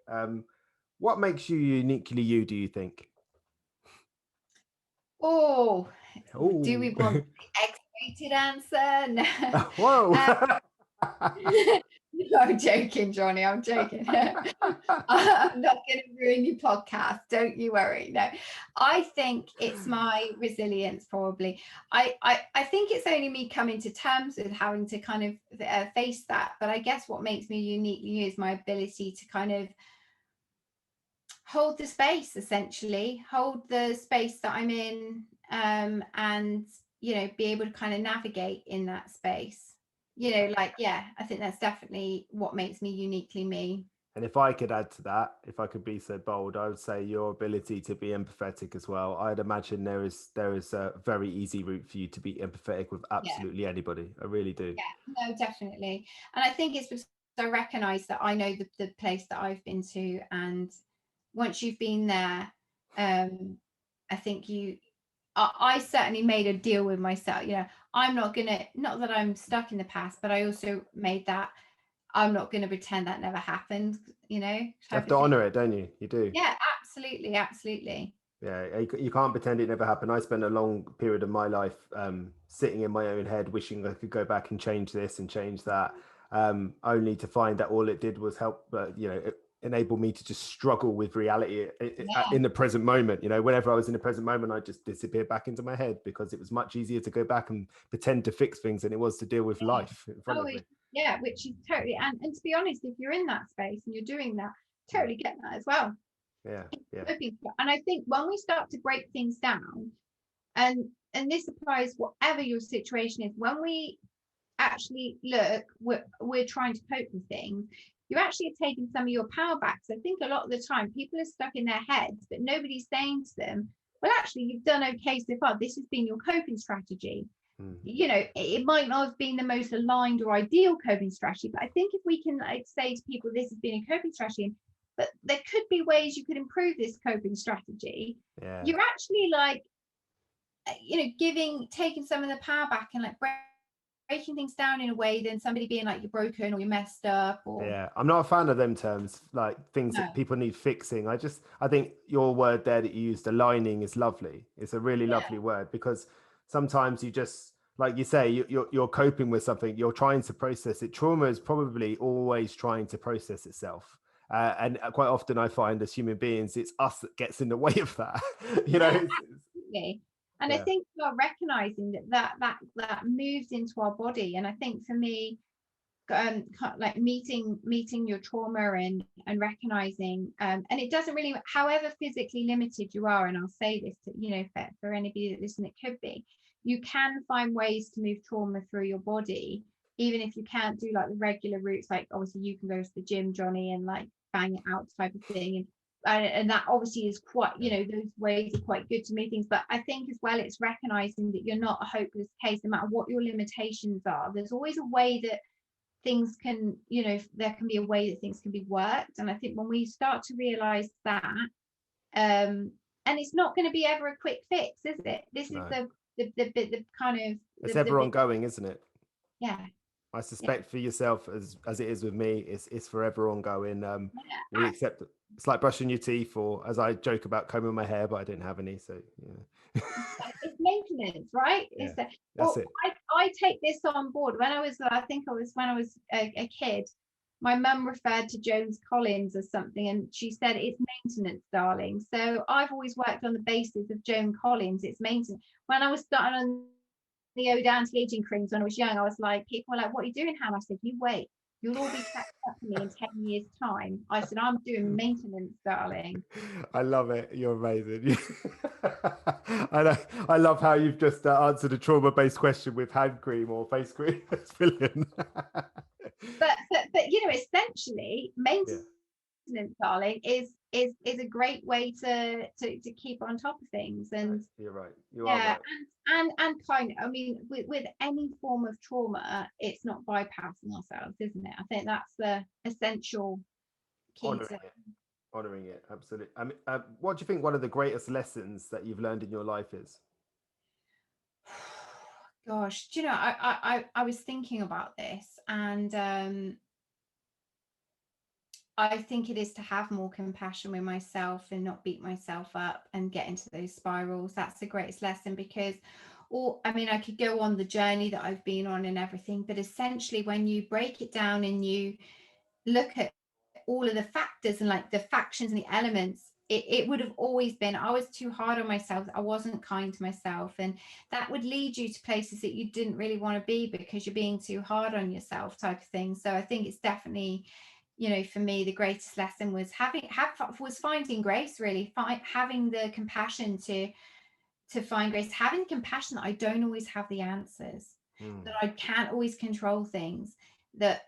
What makes you uniquely you, do you think? Oh, do we want Oh. the X-rated answer? No. Whoa. No, I'm joking, Johnny. I'm joking. I'm not going to ruin your podcast. Don't you worry. No, I think it's my resilience, probably. I think it's only me coming to terms with having to kind of face that. But I guess what makes me uniquely is my ability to kind of hold the space, essentially, hold the space that I'm in, and, you know, be able to kind of navigate in that space. You know, like, yeah, I think that's definitely what makes me uniquely me. And if I could add to that, if I could be so bold, I would say your ability to be empathetic as well. I'd imagine there is a very easy route for you to be empathetic with Yeah, absolutely anybody. I really do. yeah, no, definitely. And I think it's because I recognize that I know the place that I've been to, and once you've been there, I think I certainly made a deal with myself. You know, I'm not gonna, not that I'm stuck in the past, but I also made that I'm not gonna pretend that never happened, you know, You have type to of thing. honor it, don't you? You do. Yeah, absolutely, absolutely. Yeah, you can't pretend it never happened. I spent a long period of my life sitting in my own head, wishing I could go back and change this and change that, only to find that all it did was help, enable me to just struggle with reality Yeah, in the present moment. You know, whenever I was in the present moment, I just disappeared back into my head because it was much easier to go back and pretend to fix things than it was to deal with yeah. life in front Oh, of me. yeah, which is totally, and to be honest, if you're in that space and you're doing that, totally get that as well. Yeah, yeah, And I think when we start to break things down, and this applies whatever your situation is, when we actually look, we're trying to cope with things, you're actually taking some of your power back. So I think a lot of the time people are stuck in their heads, but nobody's saying to them, well, actually, you've done okay so far. This has been your coping strategy. You know, it might not have been the most aligned or ideal coping strategy, but I think if we can, like, say to people, this has been a coping strategy, but there could be ways you could improve this coping strategy. yeah. You're actually, like, you know, taking some of the power back, and like breaking things down in a way than somebody being like, you're broken or you're messed up, or Yeah, I'm not a fan of them terms, like things no. that people need fixing. I think your word there that you used, aligning, is lovely. It's a really Yeah, lovely word because sometimes you just, like you say, you're coping with something, you're trying to process it. Trauma is probably always trying to process itself. And quite often I find as human beings, it's us that gets in the way of that. you know, yeah, it's, absolutely. And I yeah, think we are recognizing that moves into our body. And I think for me, like meeting your trauma, and recognizing, and it doesn't really, however physically limited you are, and I'll say this to, you know, for anybody that listen, it could be, you can find ways to move trauma through your body, even if you can't do like the regular routes. Like, obviously you can go to the gym, Johnny, and like bang it out type of thing, and that obviously is quite, you yeah, know, those ways are quite good to move things. But I think as well, it's recognizing that you're not a hopeless case. No matter what your limitations are, there's always a way that things can, you know, there can be a way that things can be worked. And I think when we start to realize that, and it's not going to be ever a quick fix, is it? This is no, the kind of it's the ever bit. ongoing, isn't it? Yeah, I yeah, suspect for yourself, as it is with me, it's forever ongoing. We yeah. accept it. It's like brushing your teeth, or as I joke about combing my hair, but I didn't have any, so yeah, It's maintenance, right? yeah, It's a, that's well, it. I take this on board. When I was, I think I was, when I was a kid, my mum referred to Jones Collins as something, and she said it's maintenance, darling. So I've always worked on the basis of Joan Collins. It's maintenance. When I was starting on the anti-aging creams when I was young, I was like, people were like, "What are you doing, Hannah?" I said, "You wait. You'll all be catching up to me in 10 years' time." I said, "I'm doing maintenance, darling." I love it. You're amazing. I love how you've just answered a trauma-based question with hand cream or face cream. It's brilliant. But you know, essentially, Yeah, maintenance, darling, is a great way to keep on top of things. no, And you're right. You are yeah, right. and kind of, I mean, with any form of trauma, it's not bypassing ourselves, isn't it? I think that's the essential key Honoring to. it. Honoring it. Absolutely. I mean, what do you think one of the greatest lessons that you've learned in your life is? Gosh, do you know, I was thinking about this, and I think it is to have more compassion with myself and not beat myself up and get into those spirals. That's the greatest lesson, because, or I mean, I could go on the journey that I've been on and everything, but essentially when you break it down and you look at all of the factors and like the factions and the elements, it would have always been, I was too hard on myself, I wasn't kind to myself, and that would lead you to places that you didn't really want to be because you're being too hard on yourself, type of thing. So I think it's definitely, you know, for me, the greatest lesson was finding grace, really, having the compassion to find grace, having compassion that I don't always have the answers, that I can't always control things, that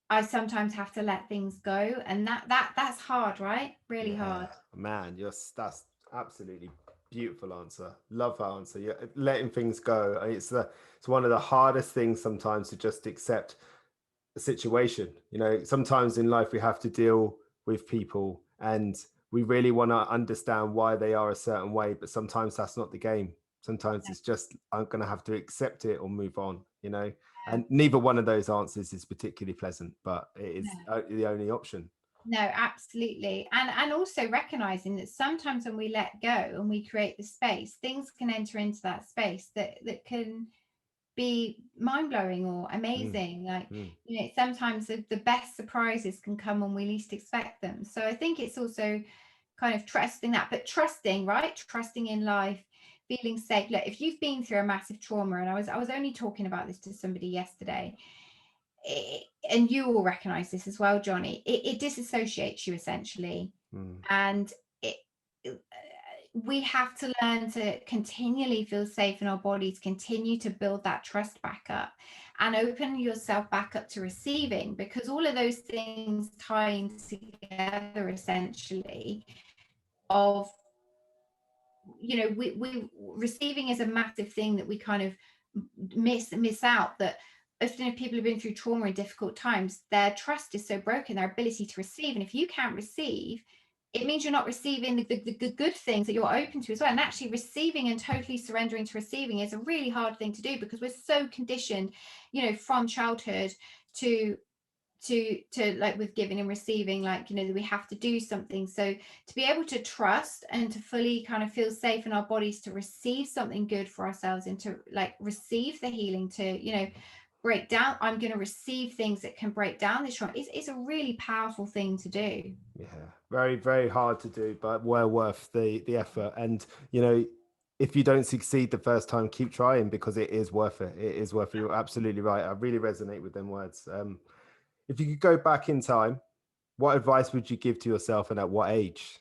I sometimes have to let things go, and that's hard, right? Really hard. Man, that's absolutely beautiful answer. Love that answer. You're letting things go. It's one of the hardest things sometimes to just accept a situation. You know, sometimes in life we have to deal with people and we really want to understand why they are a certain way, but sometimes that's not the game. Sometimes it's just, I'm going to have to accept it or move on, you know. And neither one of those answers is particularly pleasant, but it is the only option. No, absolutely. And also recognizing that sometimes when we let go and we create the space, things can enter into that space that can be mind-blowing or amazing. Like, you know, sometimes the best surprises can come when we least expect them. So I think it's also kind of trusting that, but trusting, right? Trusting in life, feeling safe. Look, if you've been through a massive trauma, and I was only talking about this to somebody yesterday, and you will recognize this as well, Johnny, it disassociates you essentially. And we have to learn to continually feel safe in our bodies, continue to build that trust back up and open yourself back up to receiving, because all of those things tying together essentially of, you know, we receiving is a massive thing that we kind of miss out, that often if people have been through trauma and difficult times, their trust is so broken, their ability to receive, and if you can't receive, it means you're not receiving the good things that you're open to as well. And actually receiving and totally surrendering to receiving is a really hard thing to do, because we're so conditioned, you know, from childhood to like with giving and receiving, like, you know, that we have to do something. So to be able to trust and to fully kind of feel safe in our bodies to receive something good for ourselves and to like receive the healing, to, you know, break down, I'm going to receive things that can break down this trauma, it's a really powerful thing to do. Yeah, very, very hard to do, but well worth the effort. And, you know, if you don't succeed the first time, keep trying, because it is worth it. It is worth it. You're absolutely right. I really resonate with them words. If you could go back in time, what advice would you give to yourself and at what age?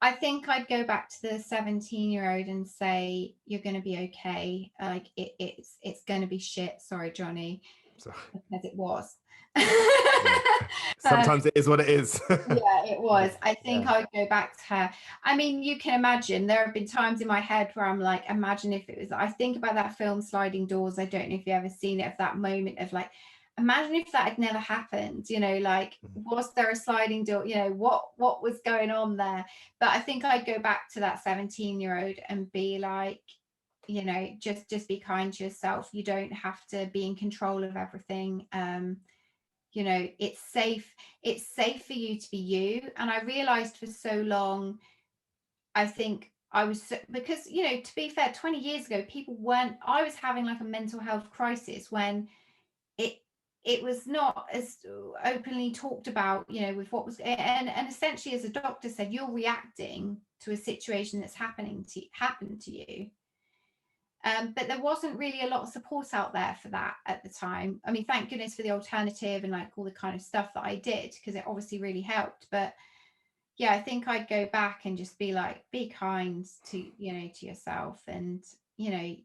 I think I'd go back to the 17-year-old and say, you're going to be okay. Like it's going to be shit. Sorry, Johnny. Sorry. Because it was. Sometimes it is what it is. Yeah, it was. I think I would go back to her. I mean, you can imagine, there have been times in my head where I'm like, imagine if it was, I think about that film Sliding Doors. I don't know if you've ever seen it, of that moment of like, imagine if that had never happened, you know, like, was there a sliding door, you know, what was going on there? But I think I'd go back to that 17-year-old and be like, you know, just be kind to yourself. You don't have to be in control of everything. You know, it's safe for you to be you. And I realized for so long, I think I was because, you know, to be fair, 20 years ago, people weren't, I was having like a mental health crisis when it was not as openly talked about, you know, with what was, and essentially, as a doctor said, you're reacting to a situation that's happened to you. But there wasn't really a lot of support out there for that at the time. I mean, thank goodness for the alternative and like all the kind of stuff that I did, because it obviously really helped. But yeah, I think I'd go back and just be like, be kind to, you know, to yourself, and, you know,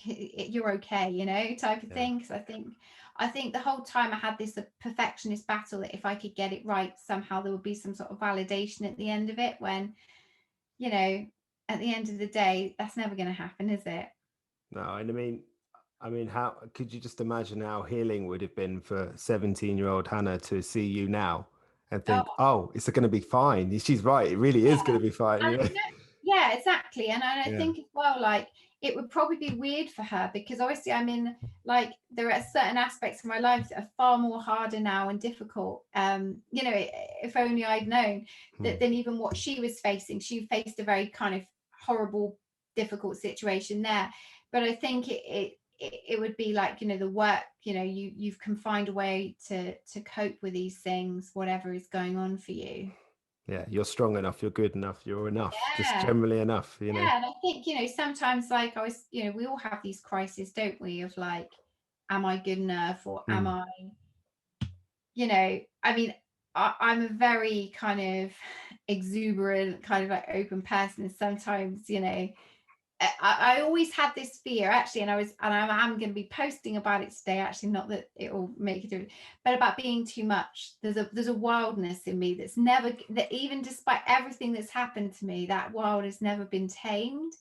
you're okay, you know, type of thing. Because I think the whole time I had this perfectionist battle that if I could get it right, somehow there would be some sort of validation at the end of it, when, you know, at the end of the day, that's never going to happen, is it? No, and I mean, how could you just imagine how healing would have been for 17-year-old Hannah to see you now and think, oh, it's going to be fine. She's right. It really is going to be fine. You know? Yeah, exactly. And I think as well, like, it would probably be weird for her, because obviously I'm in, like, there are certain aspects of my life that are far more harder now and difficult. You know, if only I'd known that, than even what she was facing. She faced a very kind of horrible, difficult situation there. But I think it would be like, you know, the work, you know, you can find a way to cope with these things, whatever is going on for you. Yeah, you're strong enough, you're good enough, you're enough, just Yeah. generally enough, you know. Yeah, and I think, you know, sometimes, like, I was, you know, we all have these crises, don't we, of like, am I good enough, or am Mm. I, you know, I mean, I'm a very kind of exuberant, kind of like open person, and sometimes, you know, I always had this fear, actually, and I'm going to be posting about it today, actually, not that it will make a difference, but about being too much. There's a wildness in me that's never, that even despite everything that's happened to me, that wild has never been tamed.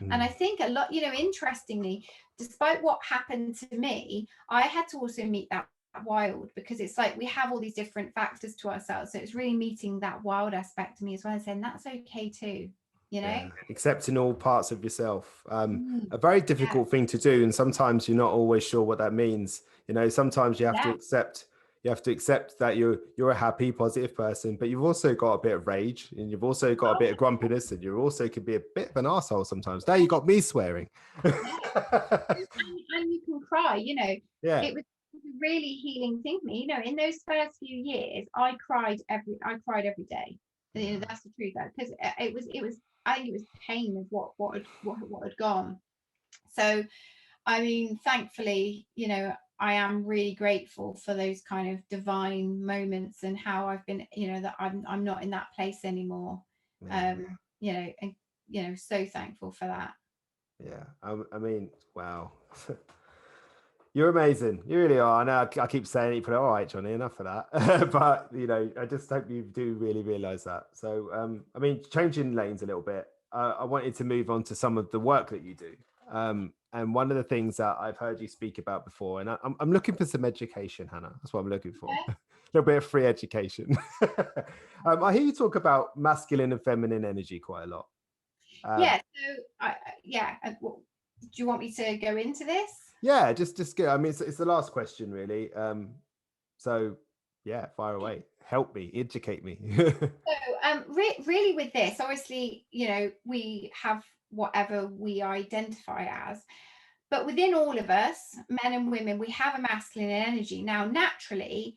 And I think a lot, you know, interestingly, despite what happened to me, I had to also meet that wild, because it's like we have all these different factors to ourselves. So it's really meeting that wild aspect of me as well, and saying that's okay too, you know? Yeah, accepting all parts of yourself. Mm, A very yeah, difficult thing to do, and sometimes you're not always sure what that means. You know, sometimes yeah. you have to accept that you're a happy, positive person, but you've also got a bit of rage, and you've also got a Oh, bit of grumpiness, and you also could be a bit of an asshole sometimes. Now you got me swearing. yeah. And you can cry, you know. Yeah. It was a really healing thing for me. You know, in those first few years, I cried every day. You know, that's the truth, because it was I think it was pain of what had gone. So I mean, thankfully, you know, I am really grateful for those kind of divine moments, and how I've been, you know, that I'm not in that place anymore. Yeah. You know, and you know, so thankful for that. Yeah. I mean, wow. You're amazing. You really are. I know I keep saying it, but all right, Johnny, enough of that. But you know, I just hope you do really realize that. So, I mean, changing lanes a little bit. I wanted to move on to some of the work that you do. And one of the things that I've heard you speak about before, and I'm looking for some education, Hannah. That's what I'm looking for. Okay. A little bit of free education. I hear you talk about masculine and feminine energy quite a lot. Um, Yeah. So yeah. Do you want me to go into this? yeah, just go. I mean, it's the last question, really. So yeah, fire away. Help me, educate me. So, really, with this, obviously, you know, we have whatever we identify as, but within all of us, men and women, we have a masculine energy. Now, naturally,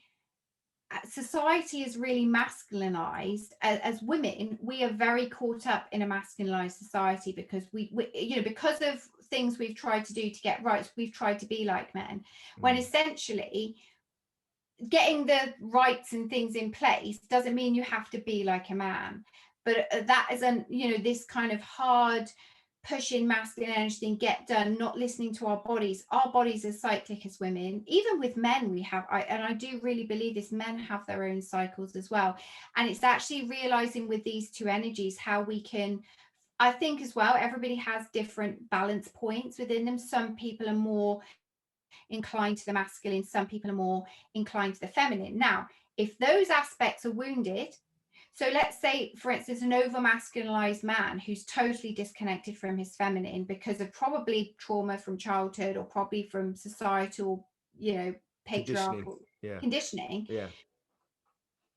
society is really masculinized. As women, we are very caught up in a masculinized society, because we, you know, because of things we've tried to do to get rights, we've tried to be like men, when essentially getting the rights and things in place doesn't mean you have to be like a man. But that isn't, you know, this kind of hard pushing masculine energy thing, get done, not listening to our bodies. Our bodies are cyclic as women. Even with men, we have, and I do really believe this, men have their own cycles as well. And it's actually realizing with these two energies how we can, I think as well, everybody has different balance points within them. Some people are more inclined to the masculine, some people are more inclined to the feminine. Now, if those aspects are wounded, so let's say, for instance, an over masculinized man who's totally disconnected from his feminine because of probably trauma from childhood, or probably from societal, you know, Conditioning. patriarchal Yeah. conditioning, Yeah.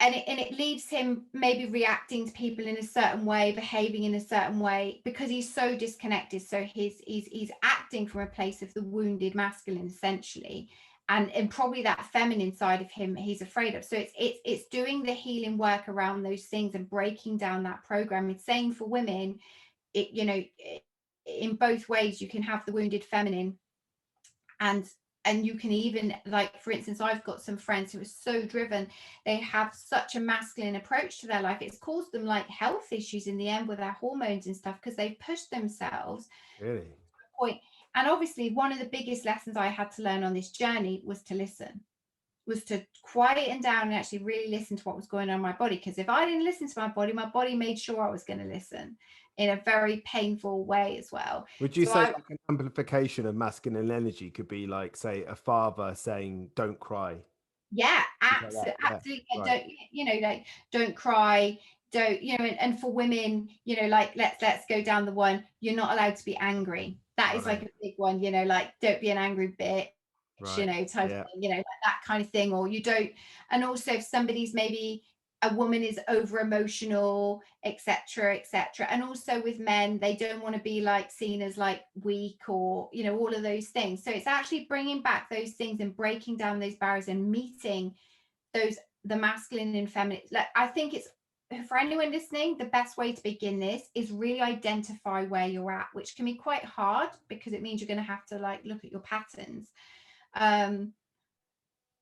and it leaves him maybe reacting to people in a certain way, behaving in a certain way, because he's so disconnected. So he's acting from a place of the wounded masculine, essentially, and probably that feminine side of him he's afraid of. So it's doing the healing work around those things and breaking down that program. It's saying for women, it, you know, in both ways, you can have the wounded feminine, and you can even, like, for instance, I've got some friends who are so driven, they have such a masculine approach to their life, it's caused them like health issues in the end with their hormones and stuff, because they've pushed themselves Really? to a point. And obviously one of the biggest lessons I had to learn on this journey was to listen, was to quieten down and actually really listen to what was going on in my body. Because if I didn't listen to my body made sure I was going to listen in a very painful way as well. Would you So say I, like an amplification of masculine energy could be like, say, a father saying, "Don't cry"? yeah, Things like that. absolutely, Yeah. absolutely. Right. Don't, you know, like, don't cry, don't, you know, and for women, you know, like let's go down the one, you're not allowed to be angry. That is like Right. a big one, you know, like don't be an angry bitch, you know, Right. type of thing, Yeah. you know, like that kind of thing. Or you don't, and also if somebody's maybe a woman is over emotional, etc., etc. And also with men, they don't want to be like seen as like weak, or you know, all of those things. So it's actually bringing back those things and breaking down those barriers and meeting those, the masculine and feminine. Like, I think it's, for anyone listening, the best way to begin this is really identify where you're at, which can be quite hard because it means you're going to have to like look at your patterns.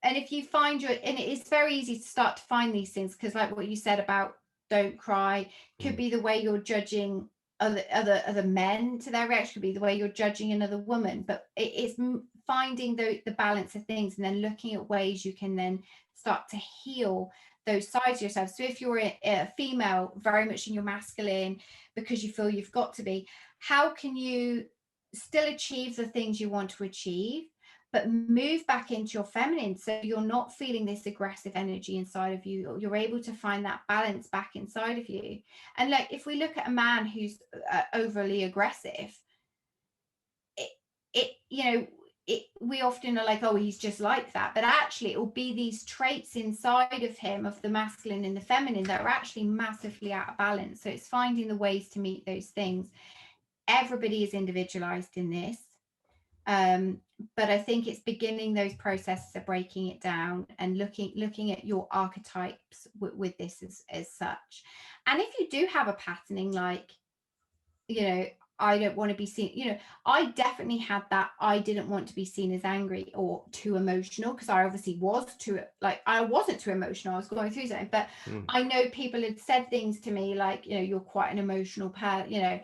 And if you find your, and it is very easy to start to find these things, because like what you said about don't cry, could be the way you're judging other men to their reaction, could be the way you're judging another woman. But it's finding the balance of things, and then looking at ways you can then start to heal those sides of yourself. So if you're a female, very much in your masculine because you feel you've got to be, how can you still achieve the things you want to achieve, but move back into your feminine, so you're not feeling this aggressive energy inside of you, or you're able to find that balance back inside of you. And like, if we look at a man who's overly aggressive, it you know, we often are like, oh, he's just like that, but actually it will be these traits inside of him, of the masculine and the feminine, that are actually massively out of balance. So it's finding the ways to meet those things. Everybody is individualized in this. But I think it's beginning those processes of breaking it down and looking at your archetypes with this as such. And if you do have a patterning, like, you know, I don't want to be seen, you know, I definitely had that. I didn't want to be seen as angry or too emotional, because I obviously was too, like, I wasn't too emotional, I was going through something. But I know people had said things to me like, you know, you're quite an emotional person, you know.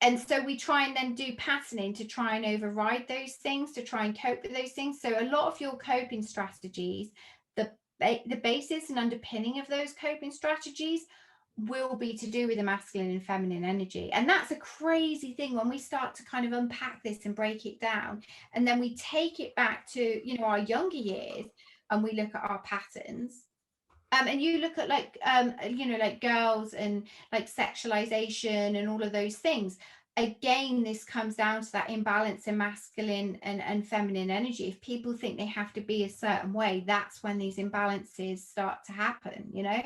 And so we try and then do patterning to try and override those things, to try and cope with those things. So a lot of your coping strategies, the basis and underpinning of those coping strategies will be to do with the masculine and feminine energy. And that's a crazy thing when we start to kind of unpack this and break it down. And then we take it back to, you know, our younger years, and we look at our patterns. And you look at like, you know, like girls and like sexualization and all of those things. Again, this comes down to that imbalance in masculine and feminine energy. If people think they have to be a certain way, that's when these imbalances start to happen, you know?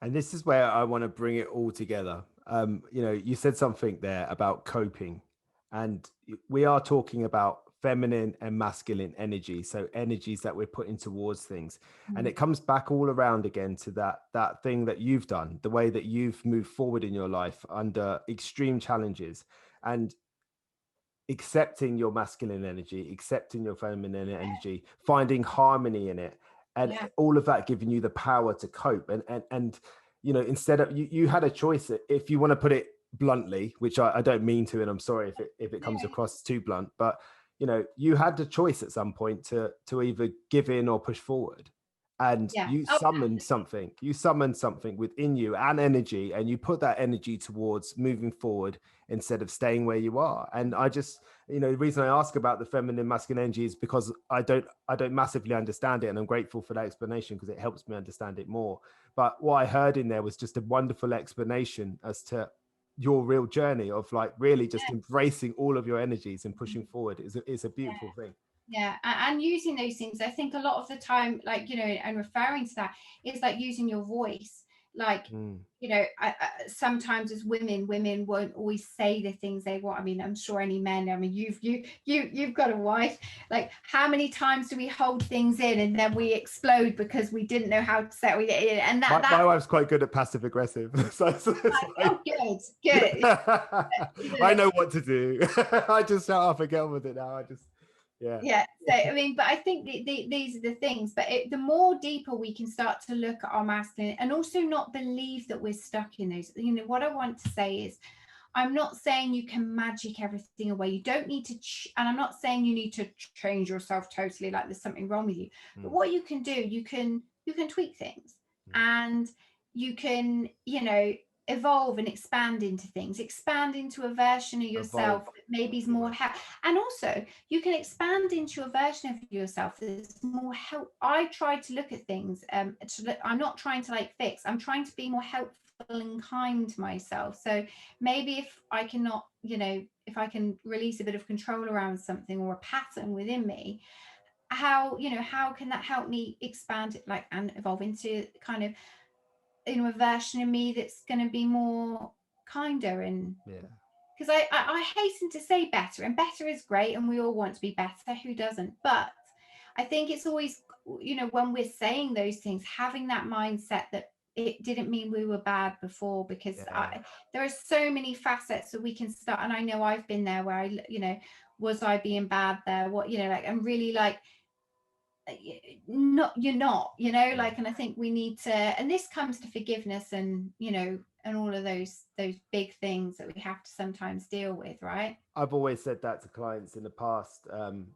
And this is where I want to bring it all together. You know, you said something there about coping, and we are talking about feminine and masculine energy. So energies that we're putting towards things. And it comes back all around again to that thing that you've done, the way that you've moved forward in your life under extreme challenges, and accepting your masculine energy, accepting your feminine energy, finding harmony in it, and all of that giving you the power to cope. And you know, instead of you had a choice, if you want to put it bluntly, which I don't mean to, and I'm sorry if it comes across too blunt, but you know, you had the choice at some point to either give in or push forward. And you summoned something within you, and energy, and you put that energy towards moving forward instead of staying where you are. And I just, you know, the reason I ask about the feminine masculine energy is because I don't massively understand it, and I'm grateful for that explanation because it helps me understand it more. But what I heard in there was just a wonderful explanation as to your real journey of like really just embracing all of your energies and pushing forward is a beautiful thing. Yeah, and using those things, I think a lot of the time, like, you know, and referring to that, is like using your voice. Like, you know, sometimes as women won't always say the things they want. I mean, I'm sure any men, I mean, you've got a wife. Like, how many times do we hold things in and then we explode because we didn't know how to say it? And my wife's quite good at passive aggressive. So it's like, oh, good. I know what to do. I just shut up and get on with it now. Yeah. So I mean, but I think these are the things. But the more deeper we can start to look at our masculine, and also not believe that we're stuck in those. You know, what I want to say is, I'm not saying you can magic everything away. You don't need to, and I'm not saying you need to change yourself totally, like there's something wrong with you. But what you can do, you can tweak things, and you can, you know, evolve and expand into things, expand into a version of yourself that maybe is more help. And also you can expand into a version of yourself that's more help. I try to look at things, I'm not trying to like fix, I'm trying to be more helpful and kind to myself. So maybe if I cannot, if I can release a bit of control around something or a pattern within me, how can that help me expand it, like, and evolve into kind of a version of me that's going to be more kinder. And because I hasten to say better, and better is great, and we all want to be better, who doesn't? But I think it's always, when we're saying those things, having that mindset that it didn't mean we were bad before, because there are so many facets that we can start. And I know I've been there where was I being bad there? What, like, I'm really like, you're not, like, and I think we need to, and this comes to forgiveness and, and all of those big things that we have to sometimes deal with, right? I've always said that to clients in the past.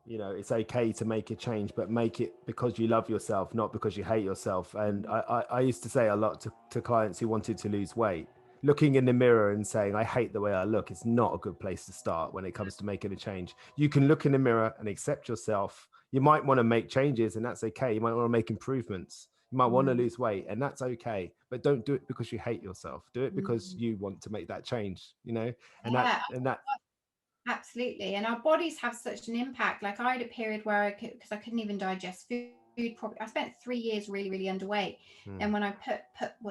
It's okay to make a change, but make it because you love yourself, not because you hate yourself. And I used to say a lot to clients who wanted to lose weight, looking in the mirror and saying, I hate the way I look. It's not a good place to start when it comes to making a change. You can look in the mirror and accept yourself. You might want to make changes, and that's okay. You might want to make improvements. You might want to lose weight, and that's okay. But don't do it because you hate yourself. Do it because you want to make that change, and that. Absolutely. And our bodies have such an impact. Like, I had a period where because I couldn't even digest food properly. I spent 3 years really, really underweight. And when I put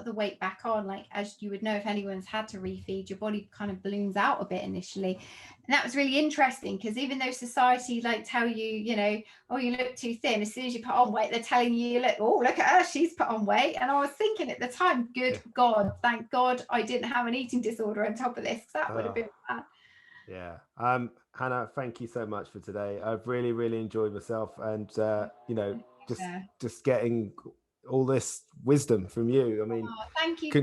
the weight back on, like, as you would know, if anyone's had to refeed, your body kind of balloons out a bit initially. And that was really interesting, because even though society like tell you, oh, you look too thin, as soon as you put on weight, they're telling you, look at her, she's put on weight. And I was thinking at the time, good God, thank God I didn't have an eating disorder on top of this, because that would have been bad. Yeah. Hannah, thank you so much for today. I've really, really enjoyed myself, and just getting all this wisdom from you. I mean, thank you for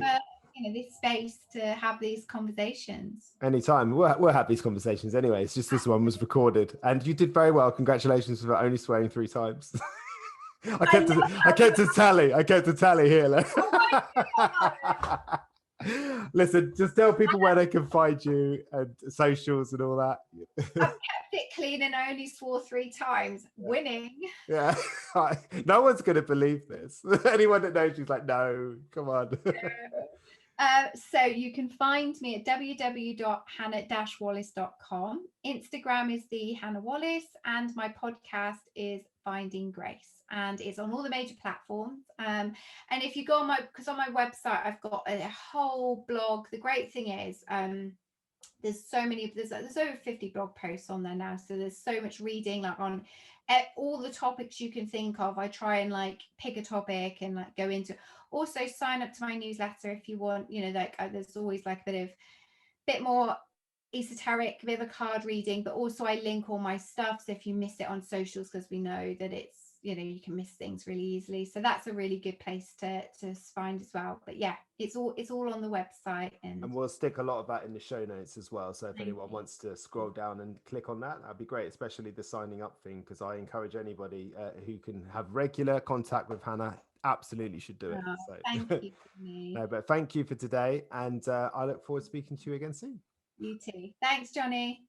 this space to have these conversations. Anytime. We'll have these conversations anyway. It's just this one was recorded, and you did very well. Congratulations for only swearing 3 times. I kept to tally here. Like. Listen, just tell people where they can find you and socials and all that. I've kept it clean and I only swore 3 times. Winning. Yeah. No one's going to believe this. Anyone that knows you's like, no, come on. So you can find me at www.hannah-wallace.com. Instagram is the Hannah Wallace, and my podcast is Finding Grace, and it's on all the major platforms. And if you go on because on my website I've got a whole blog. The great thing is there's over 50 blog posts on there now, so there's so much reading, like, on all the topics you can think of. I try and like pick a topic and like go into. Also, sign up to my newsletter if you want, like, there's always like a bit more esoteric, a bit of a card reading, but also I link all my stuff, so if you miss it on socials, because we know that it's, you can miss things really easily, so that's a really good place to find as well. But yeah, it's all on the website, and we'll stick a lot of that in the show notes as well, so if anyone wants to scroll down and click on that'd be great, especially the signing up thing, because I encourage anybody who can have regular contact with Hannah absolutely should do it. So thank you. No, but thank you for today, and I look forward to speaking to you again soon. You too. Thanks, Johnny.